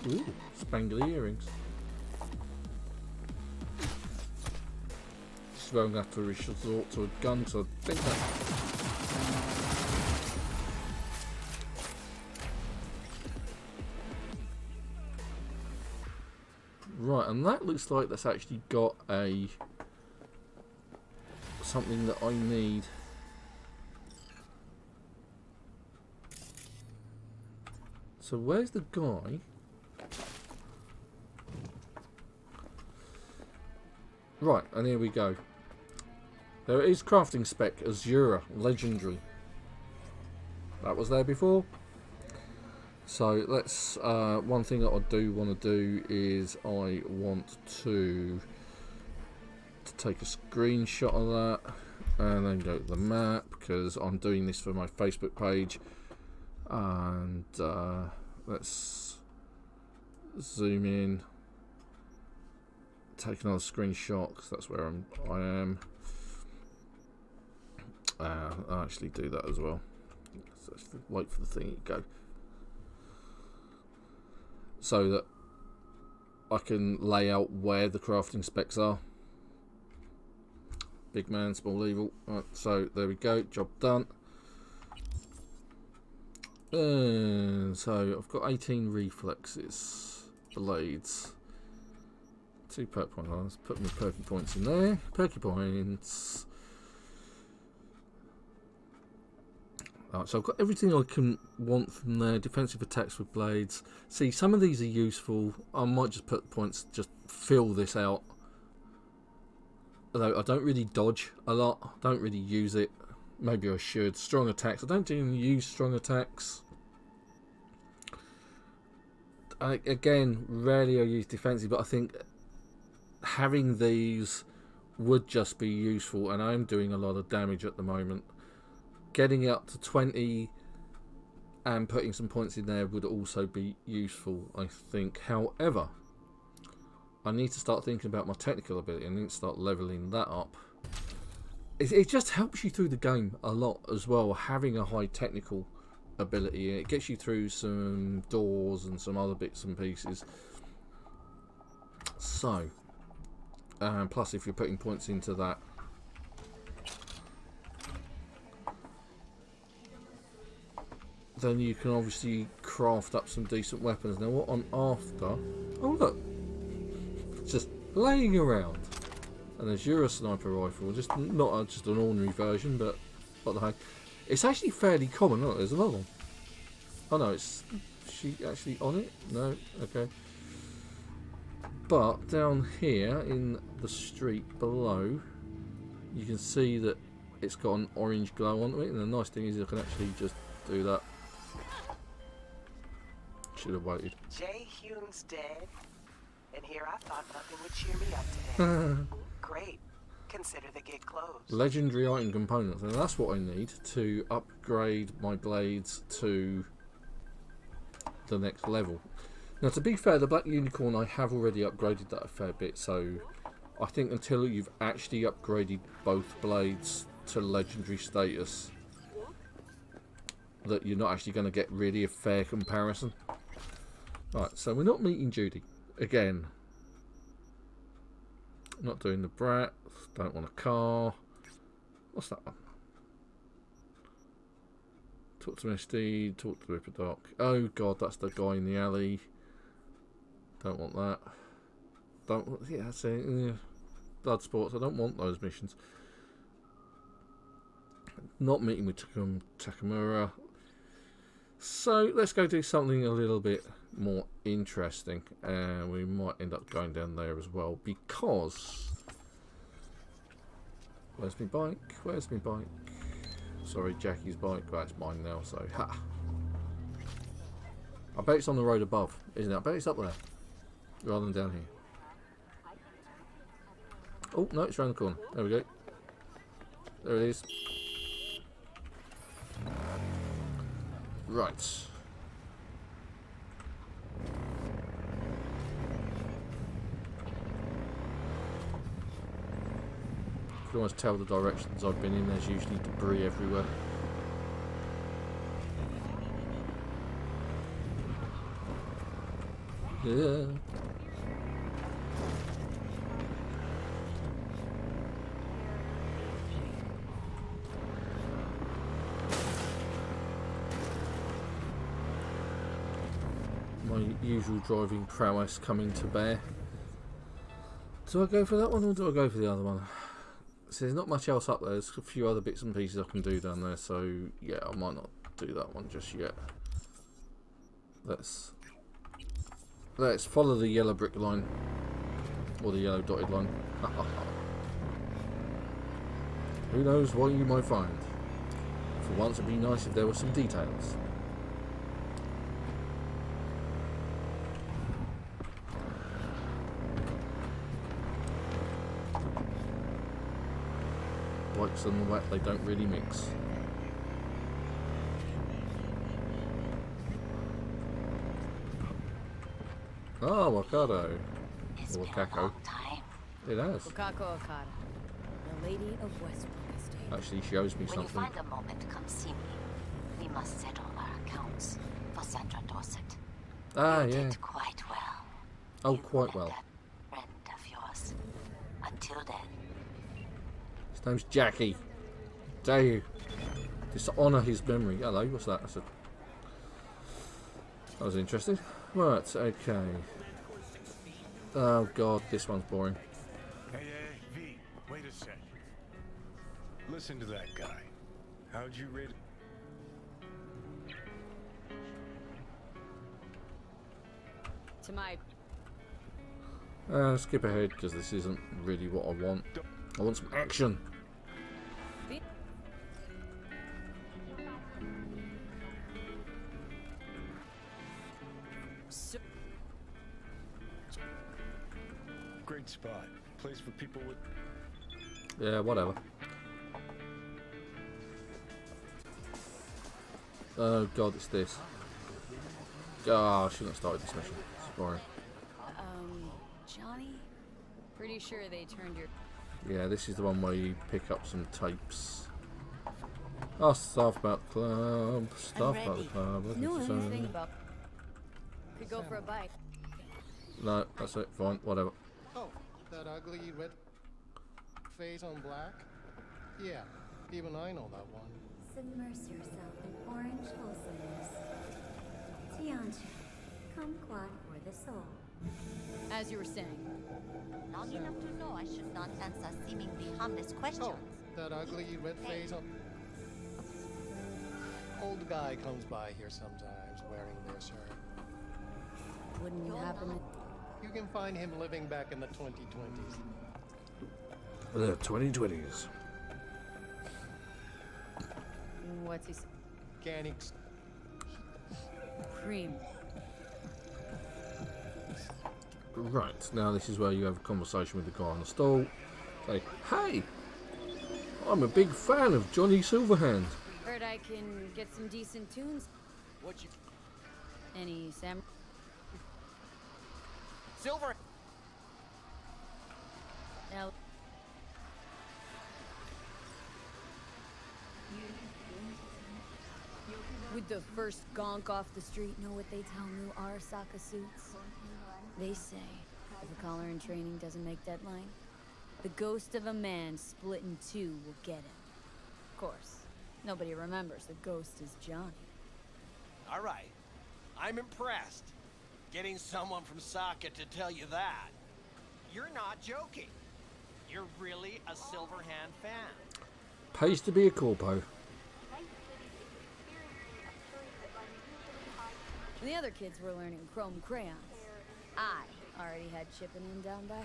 Ooh, spangly earrings. This is where I'm going to have to resort to a gun, so I think that... Right, and that looks like that's actually got something that I need. So where's the guy? Right, and here we go. There is crafting spec Azura legendary. That was there before. So let's. One thing that I do want to do is I want to take a screenshot of that and then go to the map, because I'm doing this for my Facebook page. And let's zoom in. Take another screenshot, because that's where I am. I'll actually do that as well. So let's wait for the thing to go, so that I can lay out where the crafting specs are. Big man, small evil. Right, so there we go. Job done. So I've got 18 reflexes, blades, 2 perk points. Let's put my perky points in there. Perky points. Right, so I've got everything I can want from there. Defensive attacks with blades. See, some of these are useful. I might just put points, just fill this out. Although I don't really dodge a lot. Don't really use it. Maybe I should. Strong attacks. I don't even use strong attacks. Again, rarely I use defensive, but I think having these would just be useful, and I'm doing a lot of damage at the moment. Getting it up to 20 and putting some points in there would also be useful, I think. However, I need to start thinking about my technical ability. I need to start leveling that up. It just helps you through the game a lot as well, having a high technical ability. It gets you through some doors and some other bits and pieces. So, plus if you're putting points into that, then you can obviously craft up some decent weapons. Now what I'm after... Oh look! Just laying around. And there's your sniper rifle. Just not just an ordinary version, but what the heck. It's actually fairly common. Look, there's another one. Oh no, is she actually on it? No? Okay. But down here in the street below, you can see that it's got an orange glow on it. And the nice thing is I can actually just do that. Should have waited. Jay Hume's dead, and here I thought nothing would cheer me up today. Great. Consider the gig closed. Legendary item components, and that's what I need to upgrade my blades to the next level. Now, to be fair, the Black Unicorn, I have already upgraded that a fair bit, so I think until you've actually upgraded both blades to legendary status, that you're not actually going to get really a fair comparison. Right, so we're not meeting Judy again. Not doing the brat. Don't want a car. What's that one? Talk to Misty. Talk to Ripperdoc. Oh god, that's the guy in the alley. Don't want that. Don't. Yeah, that's it. Blood sports. I don't want those missions. Not meeting with Takamura. So let's go do something a little bit more interesting, and we might end up going down there as well, because where's my bike? Where's my bike? Sorry, Jackie's bike. Well, it's mine now, so ha. I bet it's on the road above, isn't it? I bet it's up there rather than down here. Oh no, it's around the corner. There we go. There it is. Right. You can almost tell the directions I've been in. There's usually debris everywhere. Yeah. My usual driving prowess coming to bear. Do I go for that one or do I go for the other one? So there's not much else up there. There's a few other bits and pieces I can do down there, so yeah, I might not do that one just yet. Let's follow the yellow brick line, or the yellow dotted line. Who knows what you might find. For once, it'd be nice if there were some details. Bikes and the wet, they don't really mix. Oh, Wakado. Or Wakako. It has. Wakako Okada, the Lady of Westbrook Estate. Actually, she owes me When something. you find a moment, come see me. We must settle our accounts for Sandra Dorset. Ah, you yeah. did quite well. Oh, quite well. Friend of yours. Until then. His name's Jackie. Dare you? Dishonour his memory. Hello, what's that? That's a That was interesting. Right, okay. Oh god, this one's boring. Hey, V, wait a sec. Listen to that guy. How'd you rate? To my... Skip ahead, because this isn't really what I want. I want some action. Great spot. Place for people with... Yeah, whatever. Oh god, it's this. Oh, I shouldn't have started this mission. It's boring. Johnny? Pretty sure they turned your... Yeah, this is the one where you pick up some tapes. Oh, stuff about the club. Stuff about the club. No anything about... Could go for a bite. No, that's it. Fine, whatever. Oh, that ugly red face on black? Yeah, even I know that one. Submerge yourself in orange wholesomeness. Tianchi, kumquat for the soul. As you were saying. Long enough to know I should not answer seemingly harmless questions. Oh, that ugly red face on... Old guy comes by here sometimes wearing their shirt. Wouldn't happen. You can find him living back in the 2020s. The 2020s. What's he... Mechanics. Cream. Right, now this is where you have a conversation with the guy on the stall. Say, hey! I'm a big fan of Johnny Silverhand. Heard I can get some decent tunes. What you... Any Sam... Silver... Now... Would the first gonk off the street know what they tell new Arasaka suits? They say, if a collar in training doesn't make deadline, the ghost of a man split in two will get him. Of course, nobody remembers the ghost is Johnny. All right. I'm impressed. Getting someone from Sokka to tell you that. You're not joking. You're really a Silverhand fan. Pays to be a corpo. The other kids were learning chrome crayons. I already had chipping down by...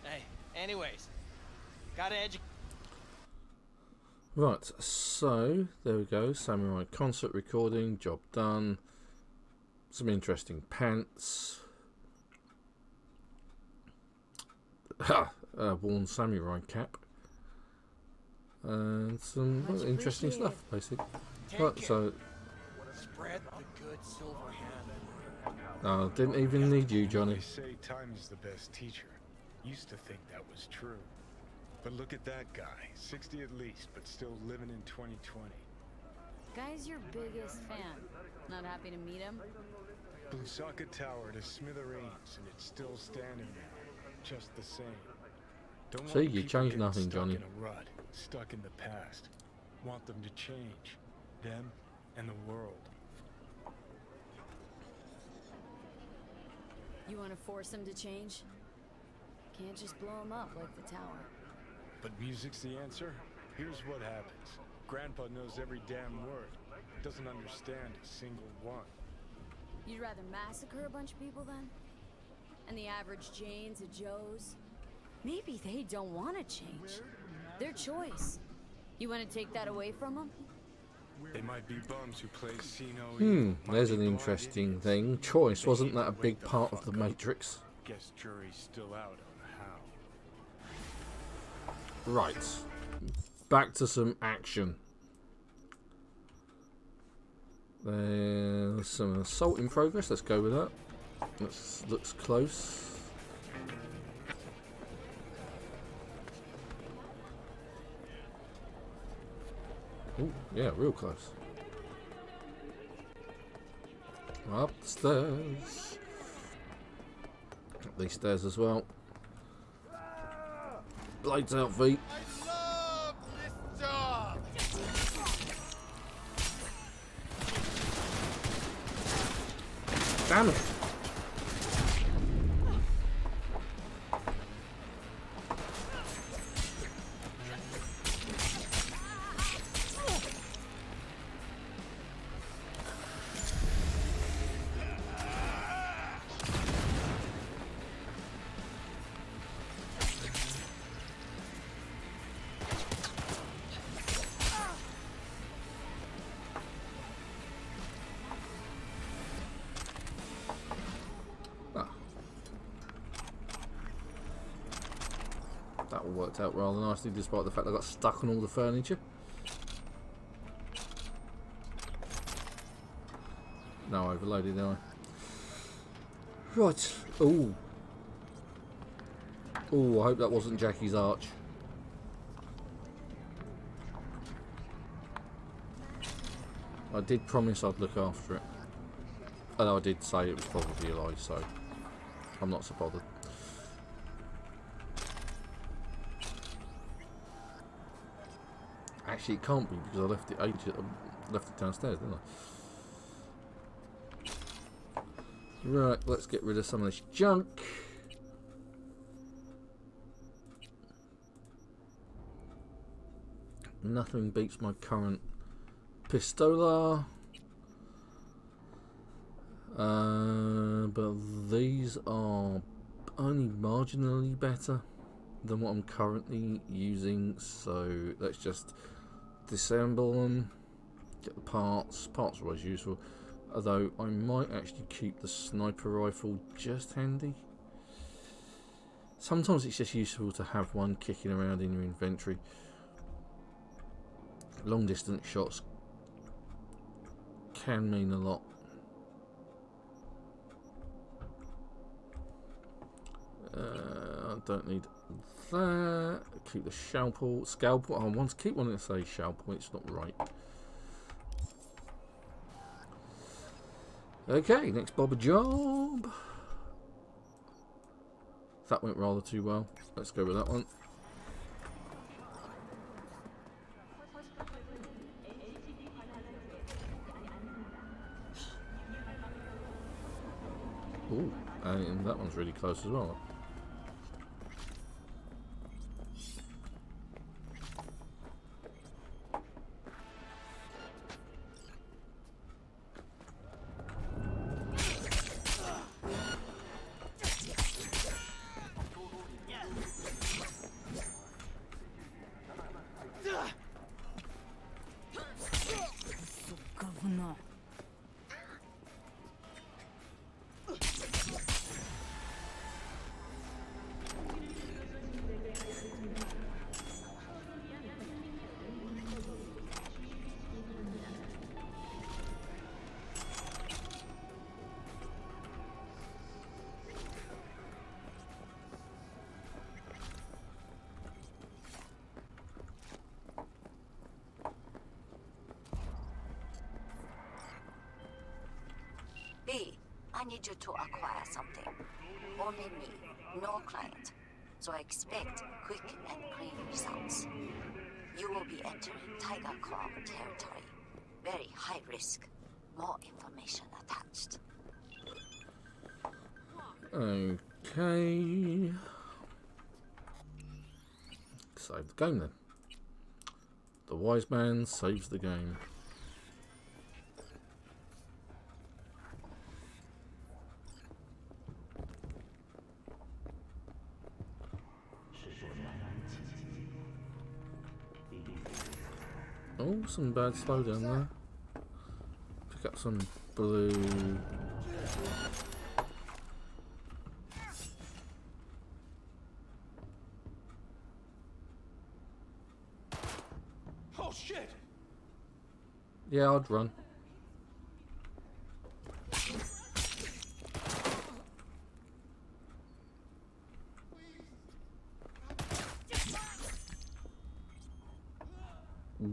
Hey, anyways. Gotta educate... Right, so there we go. Samurai concert recording, job done. Some interesting pants. Worn samurai cap. And some interesting stuff, basically. Right, so... Spread the good Silverhand. No, didn't even need you, Johnny. They say time is the best teacher. Used to think that was true. But look at that guy. 60 at least, but still living in 2020. Guy's your biggest fan. Not happy to meet him? Blew Sokka Tower to smithereens, and it's still standing there. Just the same. Don't See, want you people changed getting nothing, stuck Johnny. in a rut, stuck in the past. Want them to change. Them and the world. You want to force him to change? Can't just blow him up like the tower. But music's the answer? Here's what happens. Grandpa knows every damn word. Doesn't understand a single one. You'd rather massacre a bunch of people then? And the average Janes or Joes? Maybe they don't want to change. Their choice. You want to take that away from them? They might be bums who play Sino. There's an interesting thing. Choice, wasn't that a big part of the Matrix? Guess jury's still out on how. Right. Back to some action. There's some assault in progress. Let's go with that. Looks close. Ooh, yeah, real close. Up the stairs. Up these stairs as well. Blades out, feet. I love this job! Damn it. That all worked out rather nicely, despite the fact I got stuck on all the furniture. No, I overloaded, didn't I? Right. Ooh. Ooh, I hope that wasn't Jackie's arch. I did promise I'd look after it. Although I did say it was probably a lie, so I'm not so bothered. Actually, it can't be because I left it downstairs, didn't I? Right, let's get rid of some of this junk. Nothing beats my current pistola. But these are only marginally better than what I'm currently using, so let's just disassemble them, get the parts. Parts are always useful, although I might actually keep the sniper rifle just handy. Sometimes it's just useful to have one kicking around in your inventory. Long distance shots can mean a lot. I don't need that. Keep the scalpel. I want to keep wanting to say scalpel. It's not right. Okay, next Bob a job. That went rather too well. Let's go with that one. Ooh, and that one's really close as well. B, I need you to acquire something. Only me, no client. So I expect quick and clean results. You will be entering Tiger Claw territory. Very high risk. More information attached. Okay. Save the game then. The wise man saves the game. Oh, some bad slowdown there. Pick up some blue. Oh shit! Yeah, I'd run.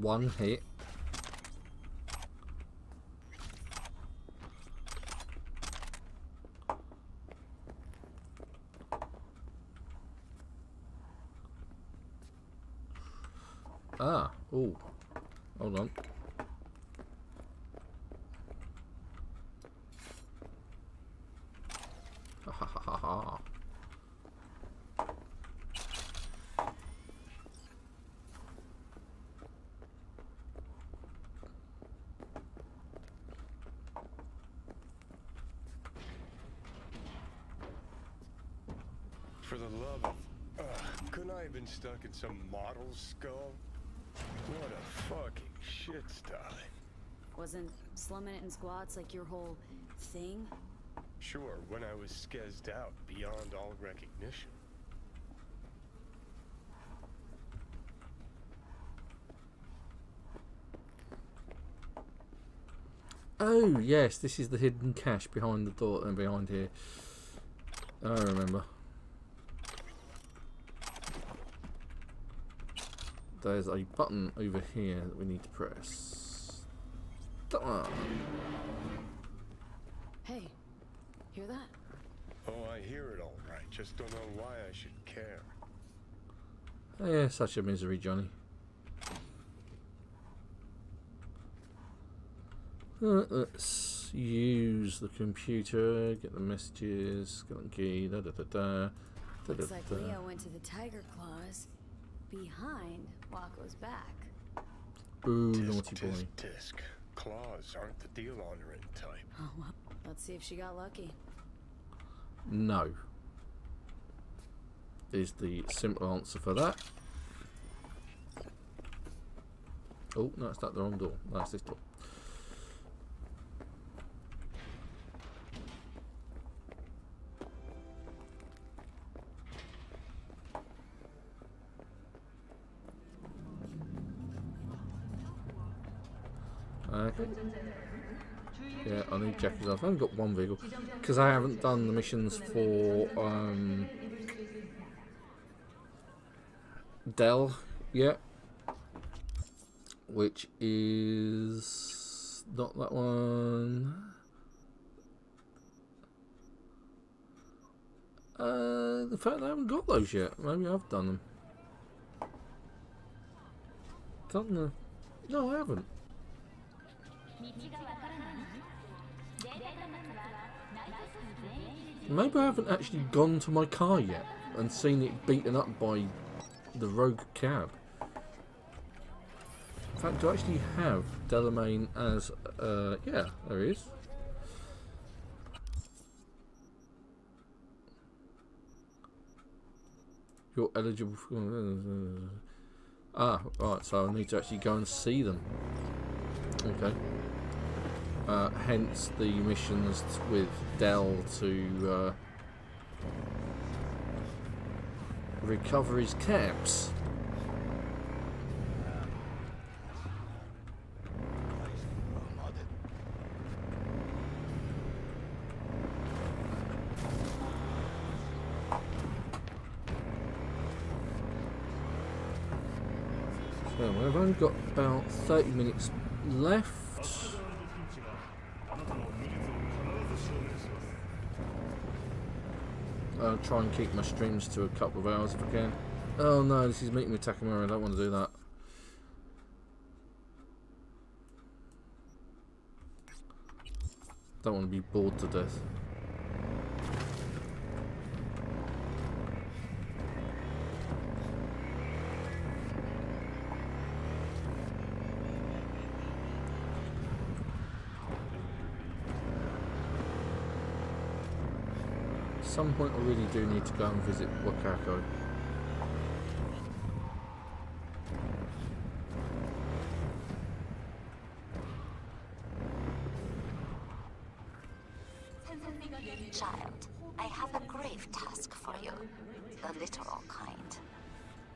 One hit. Ah, oh, hold on. the love of... couldn't I have been stuck in some model's skull? What a fucking shit sty. Wasn't slumming it in squats like your whole thing? Sure, when I was skezzed out beyond all recognition. Oh, yes, this is the hidden cache behind the door and behind here. I remember. There's a button over here that we need to press. That one. Hey, hear that? Oh, I hear it all right. Just don't know why I should care. Oh, yeah, such a misery, Johnny. Let's use the computer, get the messages, get the key, Looks like Leo went to the Tiger Claws behind Waco's back. Ooh, Tisk, naughty boy. tisk, tisk. Claws aren't the deal honoring type. Oh, well, let's see if she got lucky. No. Is the simple answer for that. Oh, no, it's not the wrong door. No, it's this door. Okay. Yeah, I need Jackie's I've only got one vehicle because I haven't done the missions for Dell yet, which is not that one. The fact I haven't got those yet. Maybe I've done them. Done the... No, I haven't. Maybe I haven't actually gone to my car yet and seen it beaten up by the rogue cab. In fact, do I actually have Delamain as... yeah, there he is. You're eligible for... Ah, right, so I need to actually go and see them. Okay. Hence the missions with Dell to recover his cabs. So we've only got about 30 minutes left. I'll try and keep my streams to a couple of hours if I can. Oh no, this is meeting with Takamura. I don't want to do that. Don't want to be bored to death. At some point I really do need to go and visit Wakako. Child, I have a grave task for you. The literal kind.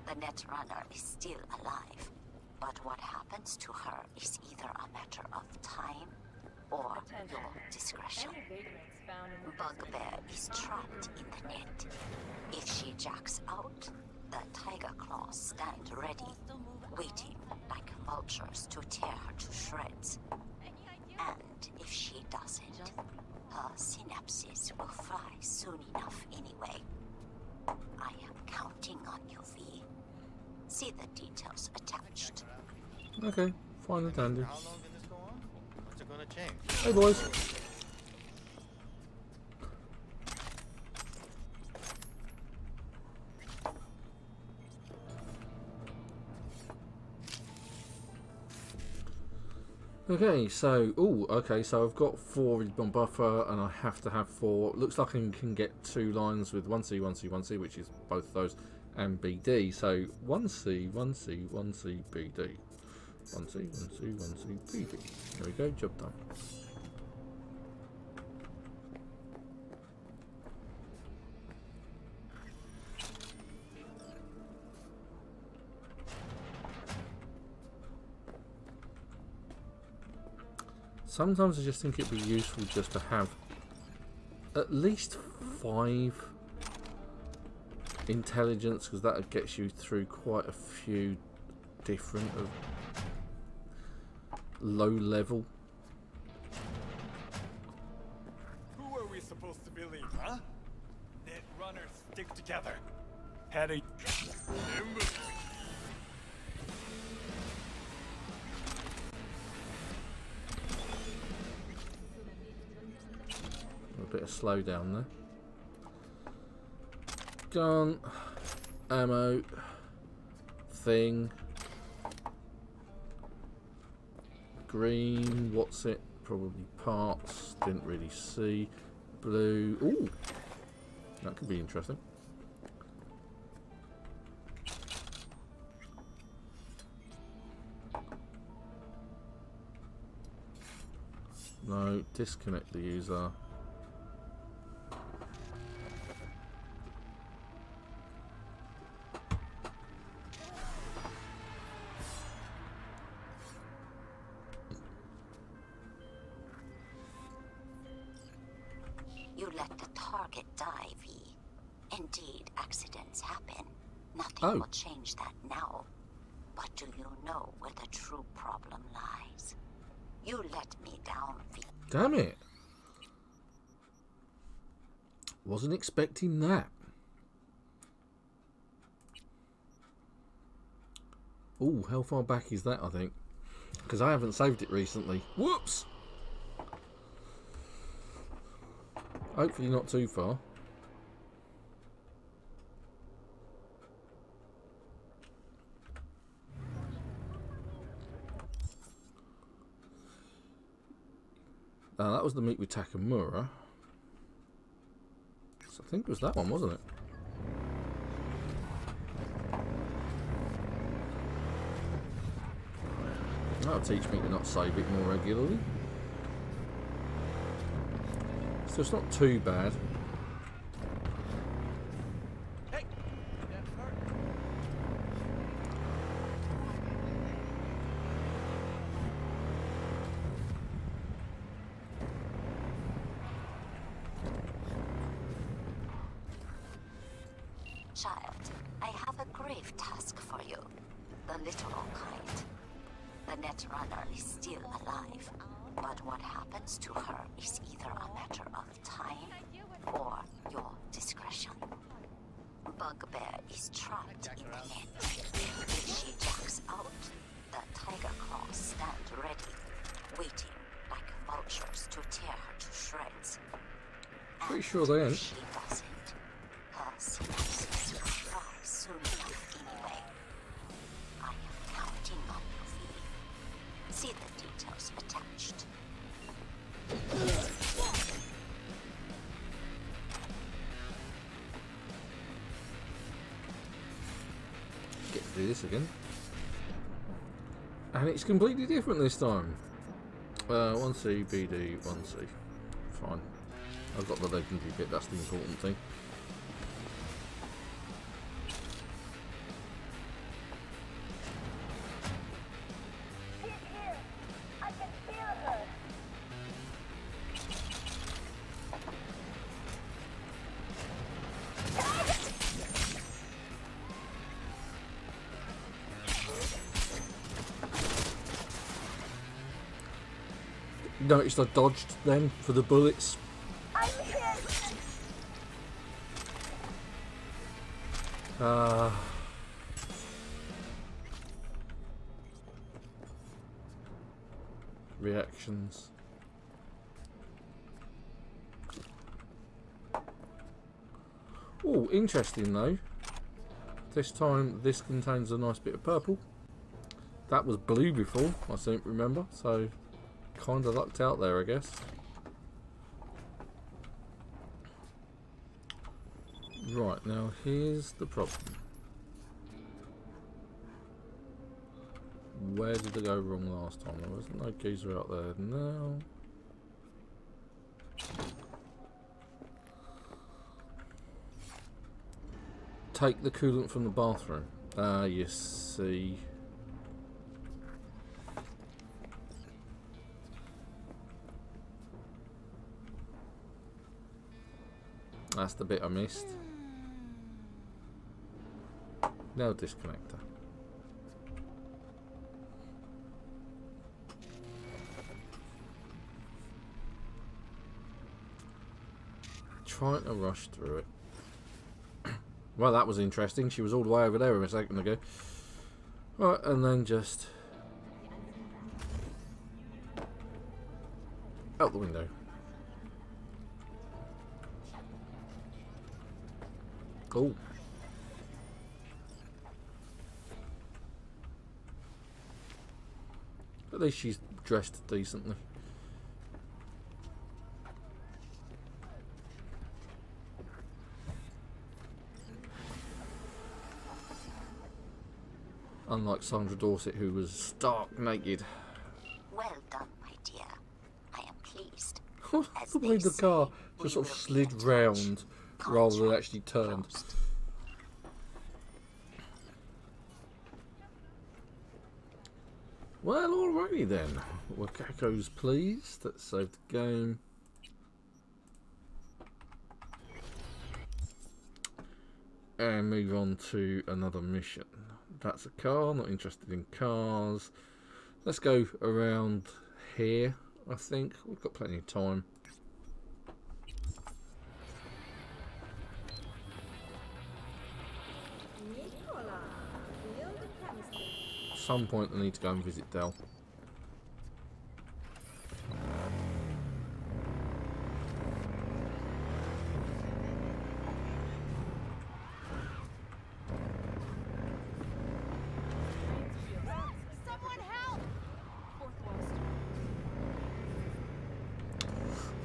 The Netrunner is still alive, but what happens to her is either a matter of time or your discretion. Bugbear is trapped in the net. If she jacks out, the Tiger Claws stand ready, waiting like vultures to tear her to shreds. And if she doesn't, her synapses will fry soon enough anyway. I am counting on you, V. See the details attached. Okay, fine and dandy. How long can this go on? What's it gonna change? Hey boys. Okay, so so I've got 4 in my buffer, and I have to have 4. Looks like I can get 2 lines with 1C, 1C, 1C, which is both those, and BD. So 1C, 1C, 1C, BD. 1C, 1C, 1C, BD. There we go, job done. Sometimes I just think it'd be useful just to have at least 5 intelligence, because that gets you through quite a few different of low level. Who are we supposed to believe, huh? That runners stick together. Had a A bit of slowdown there. Gun, ammo, thing, green, what's it? Probably parts, didn't really see. Blue, ooh, that could be interesting. No, disconnect the user. You let the target die, V. Indeed, accidents happen. Nothing Oh. will change that now. But do you know where the true problem lies? You let me down, V. Damn it. Wasn't expecting that. Oh, how far back is that, I think? Because I haven't saved it recently. Whoops! Hopefully not too far. That was the meet with Takamura. So I think it was that one, wasn't it? That'll teach me to not save it more regularly. So it's not too bad. Hey! Child, I have a grave task for you. The literal kind. The Netrunner is still alive, but what happens to her is either a matter of time or your discretion. Bugbear is trapped in the net. If she jacks out, the Tiger Claws stand ready, waiting like vultures to tear her to shreds. Pretty sure they ain't. If she doesn't, her synapses will fry soon enough anyway. I am counting on you, V. See the details attached. Get to do this again. And it's completely different this time. 1C, BD, 1C. Fine. I've got the legendary bit, that's the important thing. Noticed I dodged then for the bullets. Reactions. Oh, interesting though. This time this contains a nice bit of purple. That was blue before, I don't remember, so kind of lucked out there, I guess. Right, now here's the problem. Where did it go wrong last time? There wasn't no geezer out there. No. Take the coolant from the bathroom. You see. That's the bit I missed. No disconnector. Trying to rush through it. Well, that was interesting. She was all the way over there a second ago. Right, and then just out the window. Oh. At least she's dressed decently. Unlike Sandra Dorset, who was stark naked. Well done, my dear. I am pleased. The way the car just sort of slid round rather than actually turned. Well, alrighty then. Wakako's pleased. Let's save the game. And move on to another mission. That's a car, not interested in cars. Let's go around here, I think. We've got plenty of time. At some point I need to go and visit Del.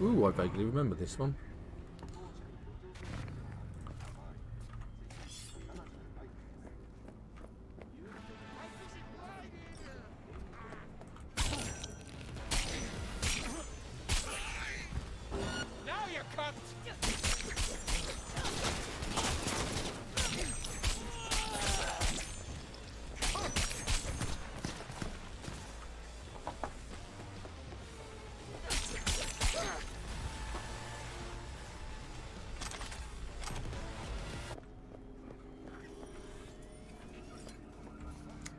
Ooh, I vaguely remember this one. Now you're cooked.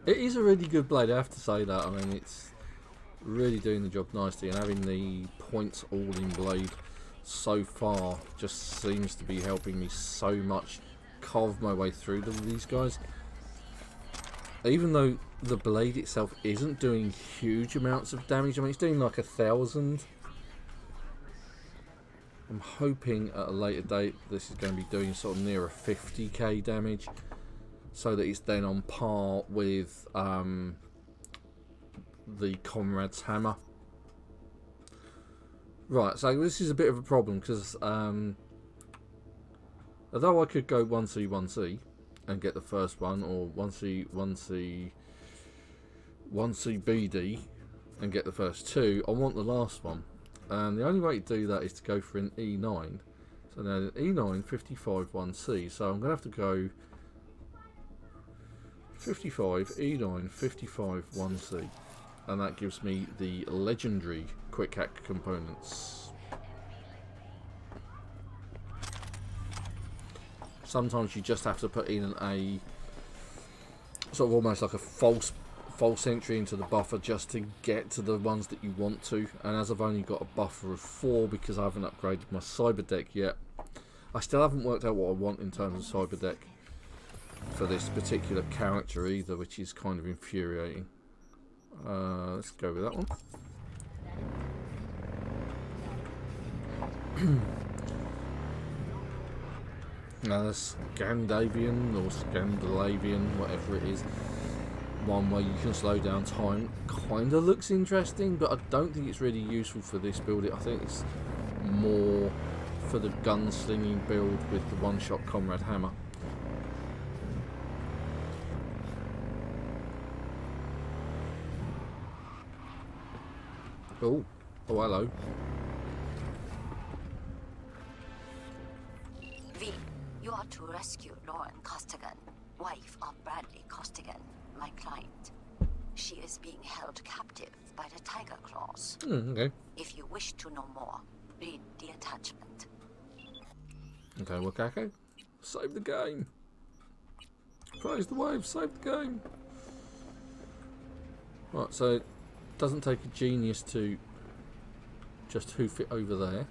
It is a really good blade, I have to say that. I mean, it's really doing the job nicely, and having the points all in blade so far just seems to be helping me so much carve my way through these guys. Even though the blade itself isn't doing huge amounts of damage, I mean, it's doing like 1,000. I'm hoping at a later date this is going to be doing sort of near a 50k damage, so that it's then on par with the Comrade's hammer. Right, so this is a bit of a problem because although I could go 1C, 1C and get the first one, or 1C, 1C, 1C BD and get the first two, I want the last one. And the only way to do that is to go for an E9. So now E9, 55, 1C. So I'm going to have to go 55, E9, 55, 1C. And that gives me the legendary quick hack components. Sometimes you just have to put in a sort of almost like a false entry into the buffer just to get to the ones that you want to. And as I've only got a buffer of 4 because I haven't upgraded my cyber deck yet, I still haven't worked out what I want in terms of cyber deck for this particular character either, which is kind of infuriating. Let's go with that one. Now the Scandinavian or Scandinavian, whatever it is, one where you can slow down time. Kind of looks interesting, but I don't think it's really useful for this build. I think it's more for the gunslinging build with the one-shot Comrade Hammer. Oh, hello. V, you are to rescue Lauren Costigan, wife of Bradley Costigan, my client. She is being held captive by the Tiger Claws. Okay. If you wish to know more, read the attachment. Okay, Wakako. Save the game. Praise the wave, save the game. Right, so it doesn't take a genius to just hoof it over there.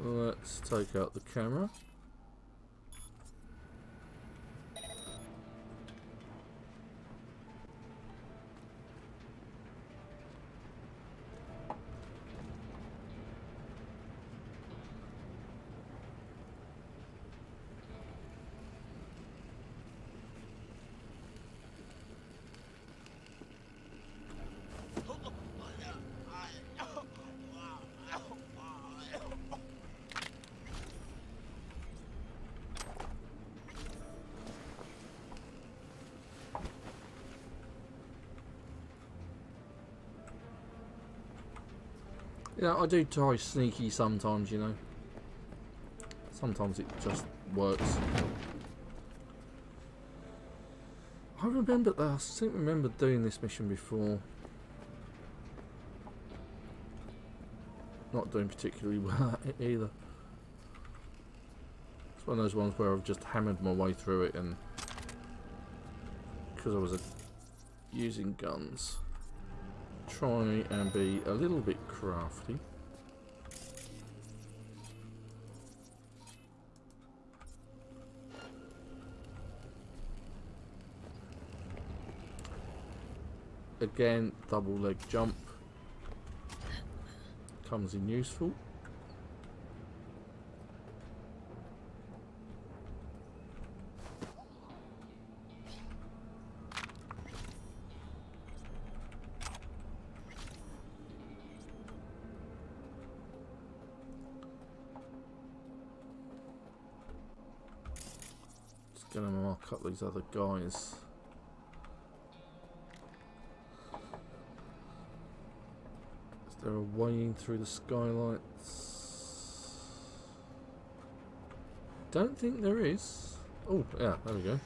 Let's take out the camera. Yeah, I do try sneaky sometimes, you know. Sometimes it just works. I remember that. I seem to remember doing this mission before. Not doing particularly well at it either. It's one of those ones where I've just hammered my way through it, and because I was using guns. Try and be a little bit crafty. Again, double leg jump comes in useful. Gonna mark up these other guys. Is there a way in through the skylights? Don't think there is. Oh, yeah, there we go.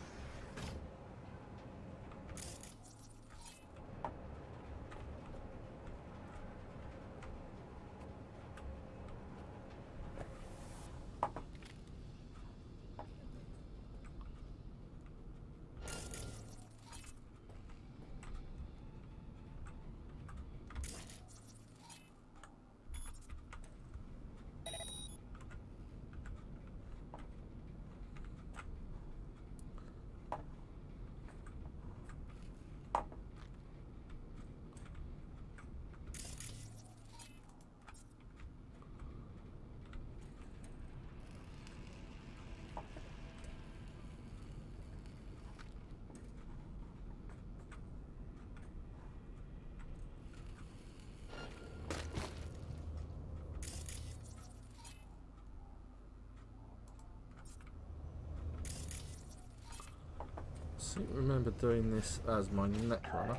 I don't remember doing this as my Netrunner.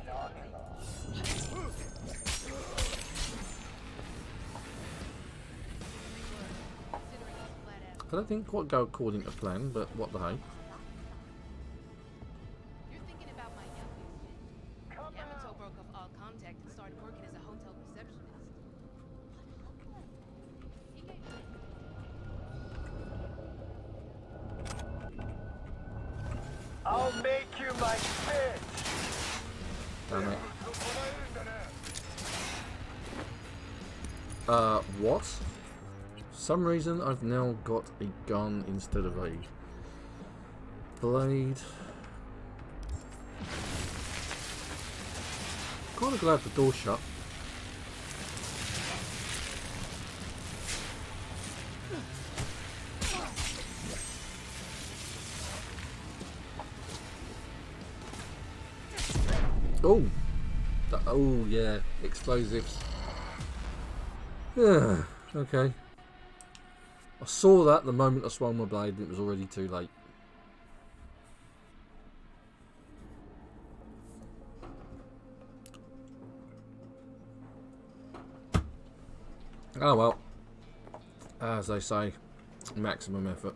I don't think quite go according to plan, but what the heck. You're thinking about my youngest. Yamato broke off all contact and started working as a hotel receptionist. I'll make you my bitch! Damn it. What? For some reason I've now got a gun instead of a blade. Kinda glad the door's shut. Oh, oh yeah, explosives. Yeah, okay. I saw that the moment I swung my blade and it was already too late. Oh well, as they say, maximum effort.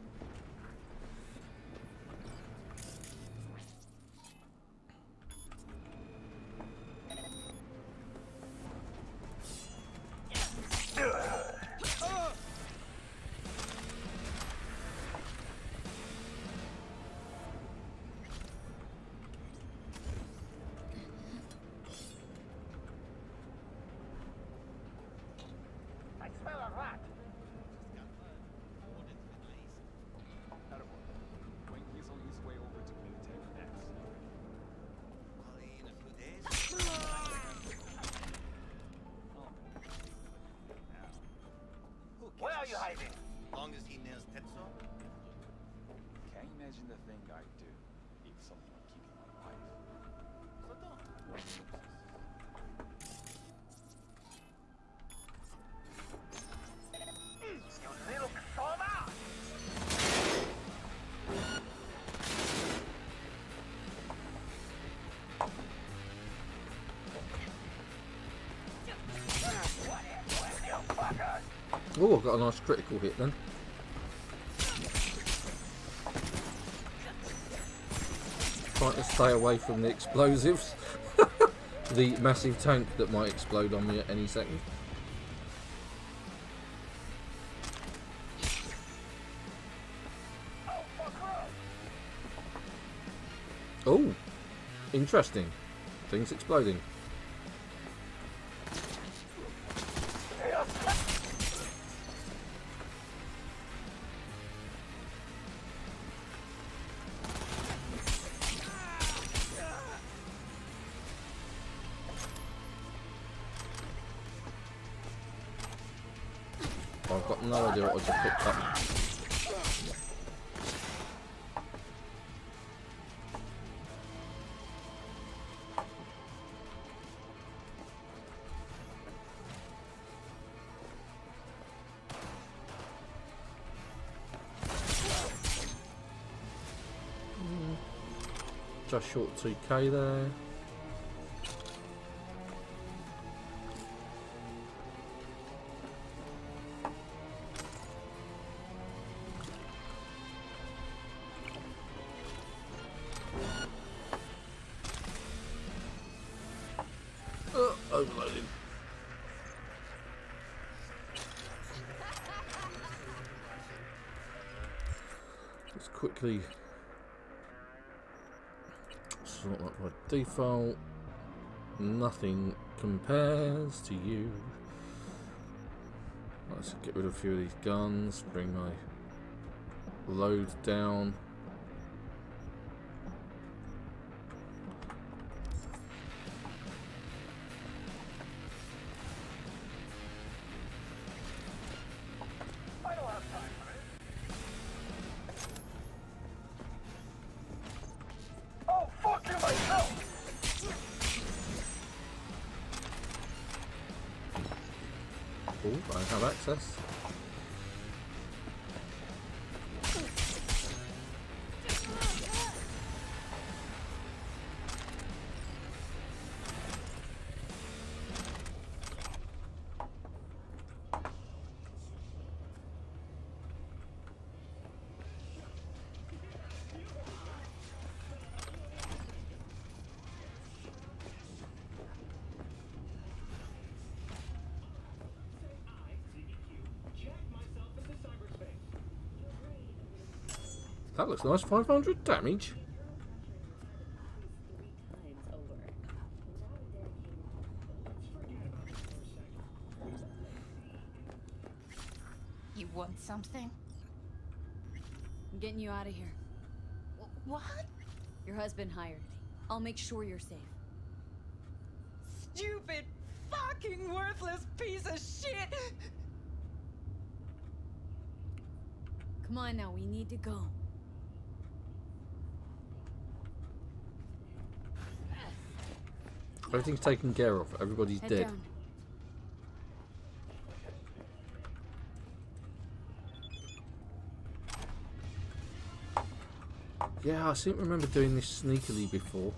Where are you hiding? Long as he nails Tetsuo? Can't imagine the thing I'd do if someone keeping my wife. So don't. You little soma! Oh, I've got a nice critical hit then. Trying to stay away from the explosives. The massive tank that might explode on me at any second. Oh, interesting. Things exploding. I've got no idea what I just picked up. Just short 2k there. Overloading. Let's quickly sort up by default. Nothing compares to you. Let's get rid of a few of these guns, bring my load down. Oh, I have access. That looks nice, 500 damage. You want something? I'm getting you out of here. What? Your husband hired me. I'll make sure you're safe. Stupid, fucking worthless piece of shit! Come on now, we need to go. Everything's taken care of. Everybody's dead. Down. Yeah, I seem to remember doing this sneakily before.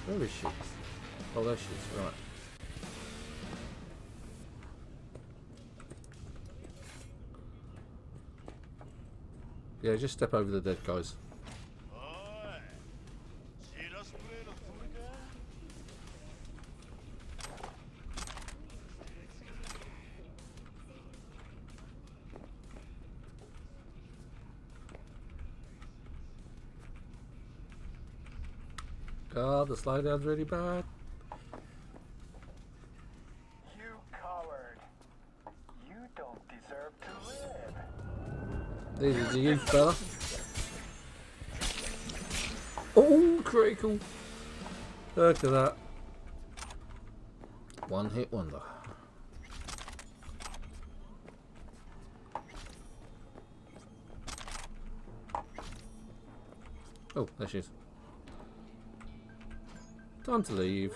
Where is she? Oh, there she is. Right. Yeah, just step over the dead guys. God, the slowdown's really bad. You coward. You don't deserve to live. This is the youth fella. Oh, critical. Look at that. One hit wonder. Oh, there she is. Time to leave.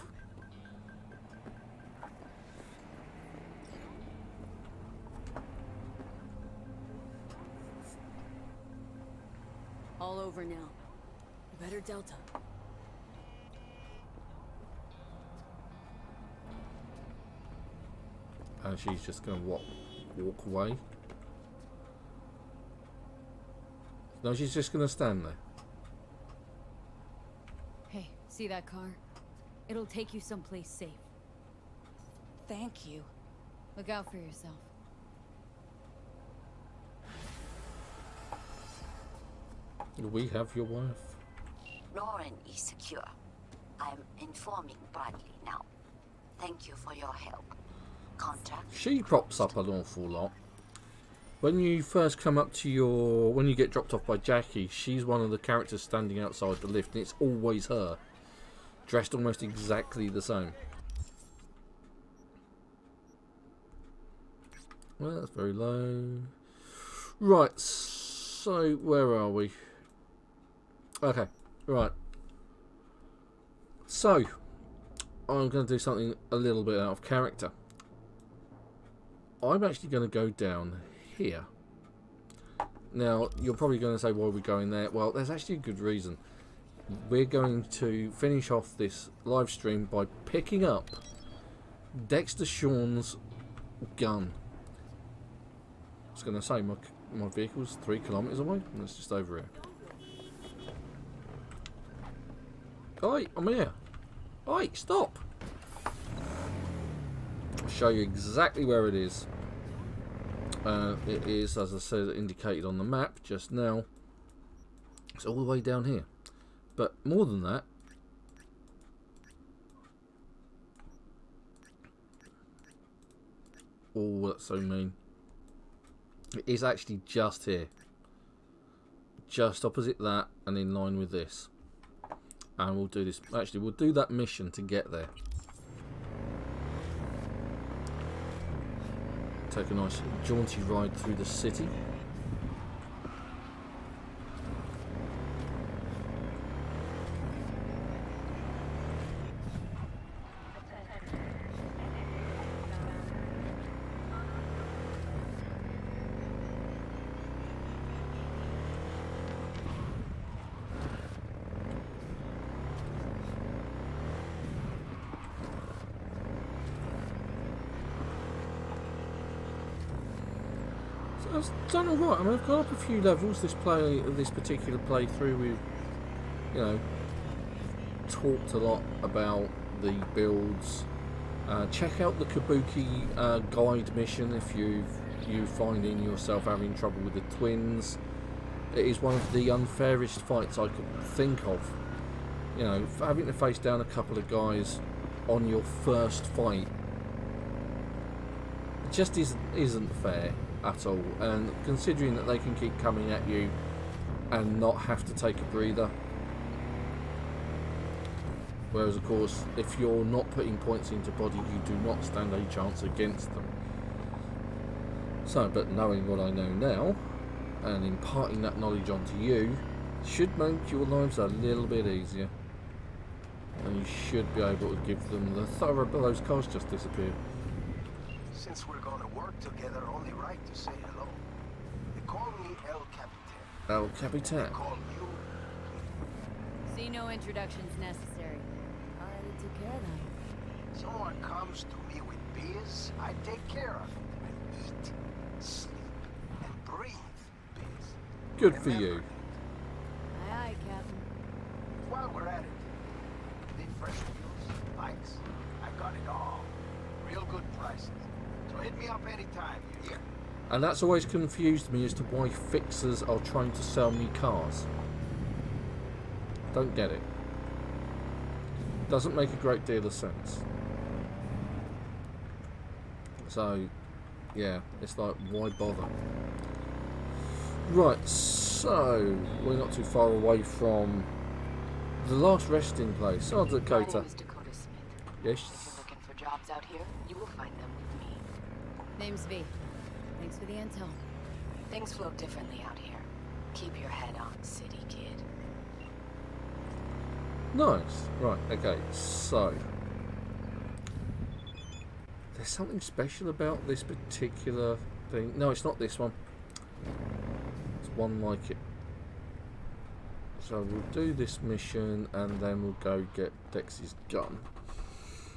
All over now. Better Delta. And she's just going to walk away. No, she's just going to stand there. Hey, see that car? It'll take you someplace safe. Thank you. Look out for yourself. Do we have your wife? Lauren is secure. I'm informing Bradley now. Thank you for your help. Contract. She pops up an awful lot. When you first come up to your... When you get dropped off by Jackie, she's one of the characters standing outside the lift, and it's always her. Dressed almost exactly the same. Well, that's very low. Right, so where are we? Okay, right. So, I'm going to do something a little bit out of character. I'm actually going to go down here. Now, you're probably going to say, why are we going there? Well, there's actually a good reason. We're going to finish off this live stream by picking up Dexter Sean's gun. I was going to say, my vehicle's 3 kilometres away, and it's just over here. Oi, I'm here. Oi, stop! I'll show you exactly where it is. It is, as I said, indicated on the map just now. It's all the way down here. But more than that, oh, that's so mean. It is actually just here. Just opposite that and in line with this. And we'll do this. Actually, we'll do that mission to get there. Take a nice jaunty ride through the city. I've done alright. I mean, I've got up a few levels this particular playthrough. We've, you know, talked a lot about the builds. Check out the Kabuki guide mission if you finding yourself having trouble with the twins. It is one of the unfairest fights I could think of. You know, having to face down a couple of guys on your first fight just isn't fair at all, and considering that they can keep coming at you and not have to take a breather, whereas of course if you're not putting points into body, you do not stand a chance against them. So, but knowing what I know now and imparting that knowledge onto you, should make your lives a little bit easier. And you should be able to give them the thorough, but those cars just disappeared. Since we're gonna work together, only right to say hello. They call me El Capitan. El Capitan. They call you. See, no introductions necessary. Already took care of that. Someone comes to me with biz, I take care of it. I eat, sleep, and breathe biz. Good for you. Aye, aye, Captain. While we're at it, need fresh wheels, bikes, I got it all. Real good prices. So hit me up anytime, you hear? And that's always confused me as to why fixers are trying to sell me cars. Don't get it. Doesn't make a great deal of sense. So, yeah, it's like, why bother? Right, so we're not too far away from the last resting place. Oh, Dakota. My name is Dakota Smith. Yes. If you're looking for jobs out here, you will find them with me. Name's V. Thanks for the intel. Things flow differently out here. Keep your head on, city kid. Nice. Right, okay, so there's something special about this particular thing. No, it's not this one. It's one like it. So we'll do this mission and then we'll go get Dex's gun.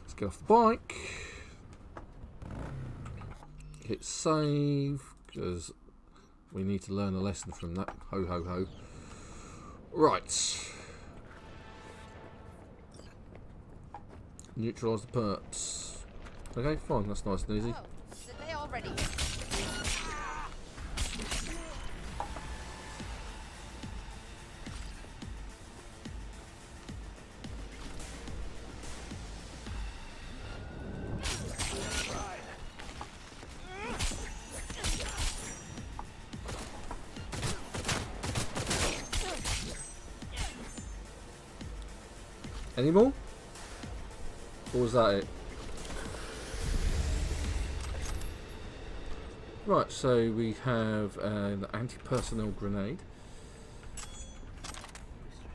Let's get off the bike. Hit save, because we need to learn a lesson from that. Ho ho ho. Right. Neutralise the perps. Okay, fine, that's nice and easy. Did they already? Any more? Or was that it? Right, so we have an anti-personnel grenade.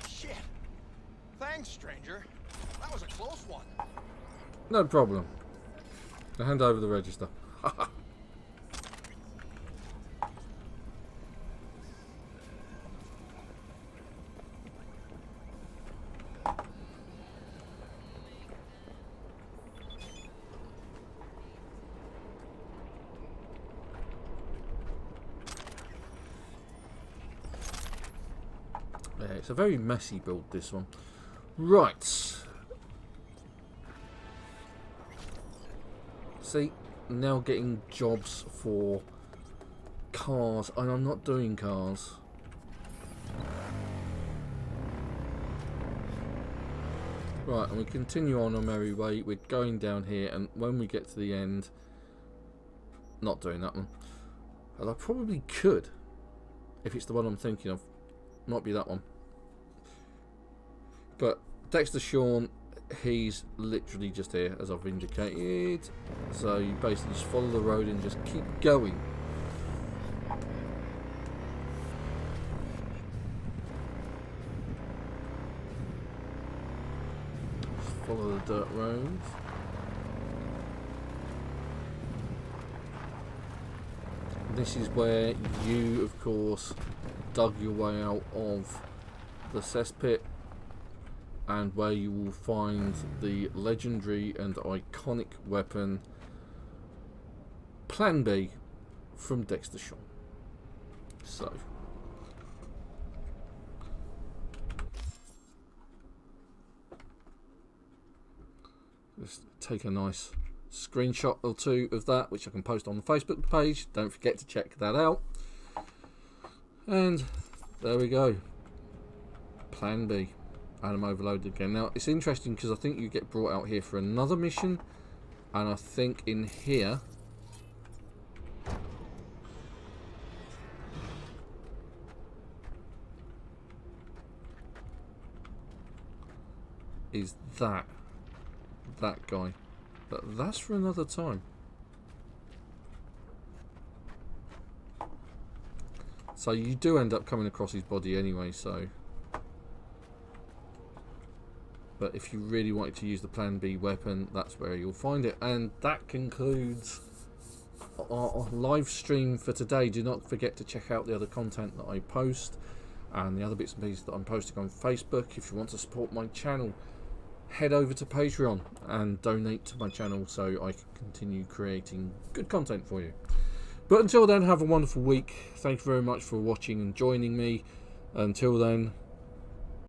Shit. Thanks, stranger. That was a close one. No problem. I'll hand over the register. It's a very messy build, this one. Right. See, now getting jobs for cars, and I'm not doing cars. Right, and we continue on our merry way. We're going down here, and when we get to the end, not doing that one. And I probably could, if it's the one I'm thinking of. Might be that one. But Dexter Sean, he's literally just here, as I've indicated. So you basically just follow the road and just keep going. Just follow the dirt road. This is where you, of course, dug your way out of the cesspit, and where you will find the legendary and iconic weapon Plan B from Dexter Sean. So just take a nice screenshot or two of that, which I can post on the Facebook page. Don't forget to check that out. And there we go. Plan B. And I'm overloaded again. Now, it's interesting because I think you get brought out here for another mission. And I think in here is that guy. But that's for another time. So you do end up coming across his body anyway, so But if you really wanted to use the Plan B weapon, that's where you'll find it. And that concludes our live stream for today. Do not forget to check out the other content that I post and the other bits and pieces that I'm posting on Facebook. If you want to support my channel, head over to Patreon and donate to my channel so I can continue creating good content for you. But until then, have a wonderful week. Thank you very much for watching and joining me. Until then,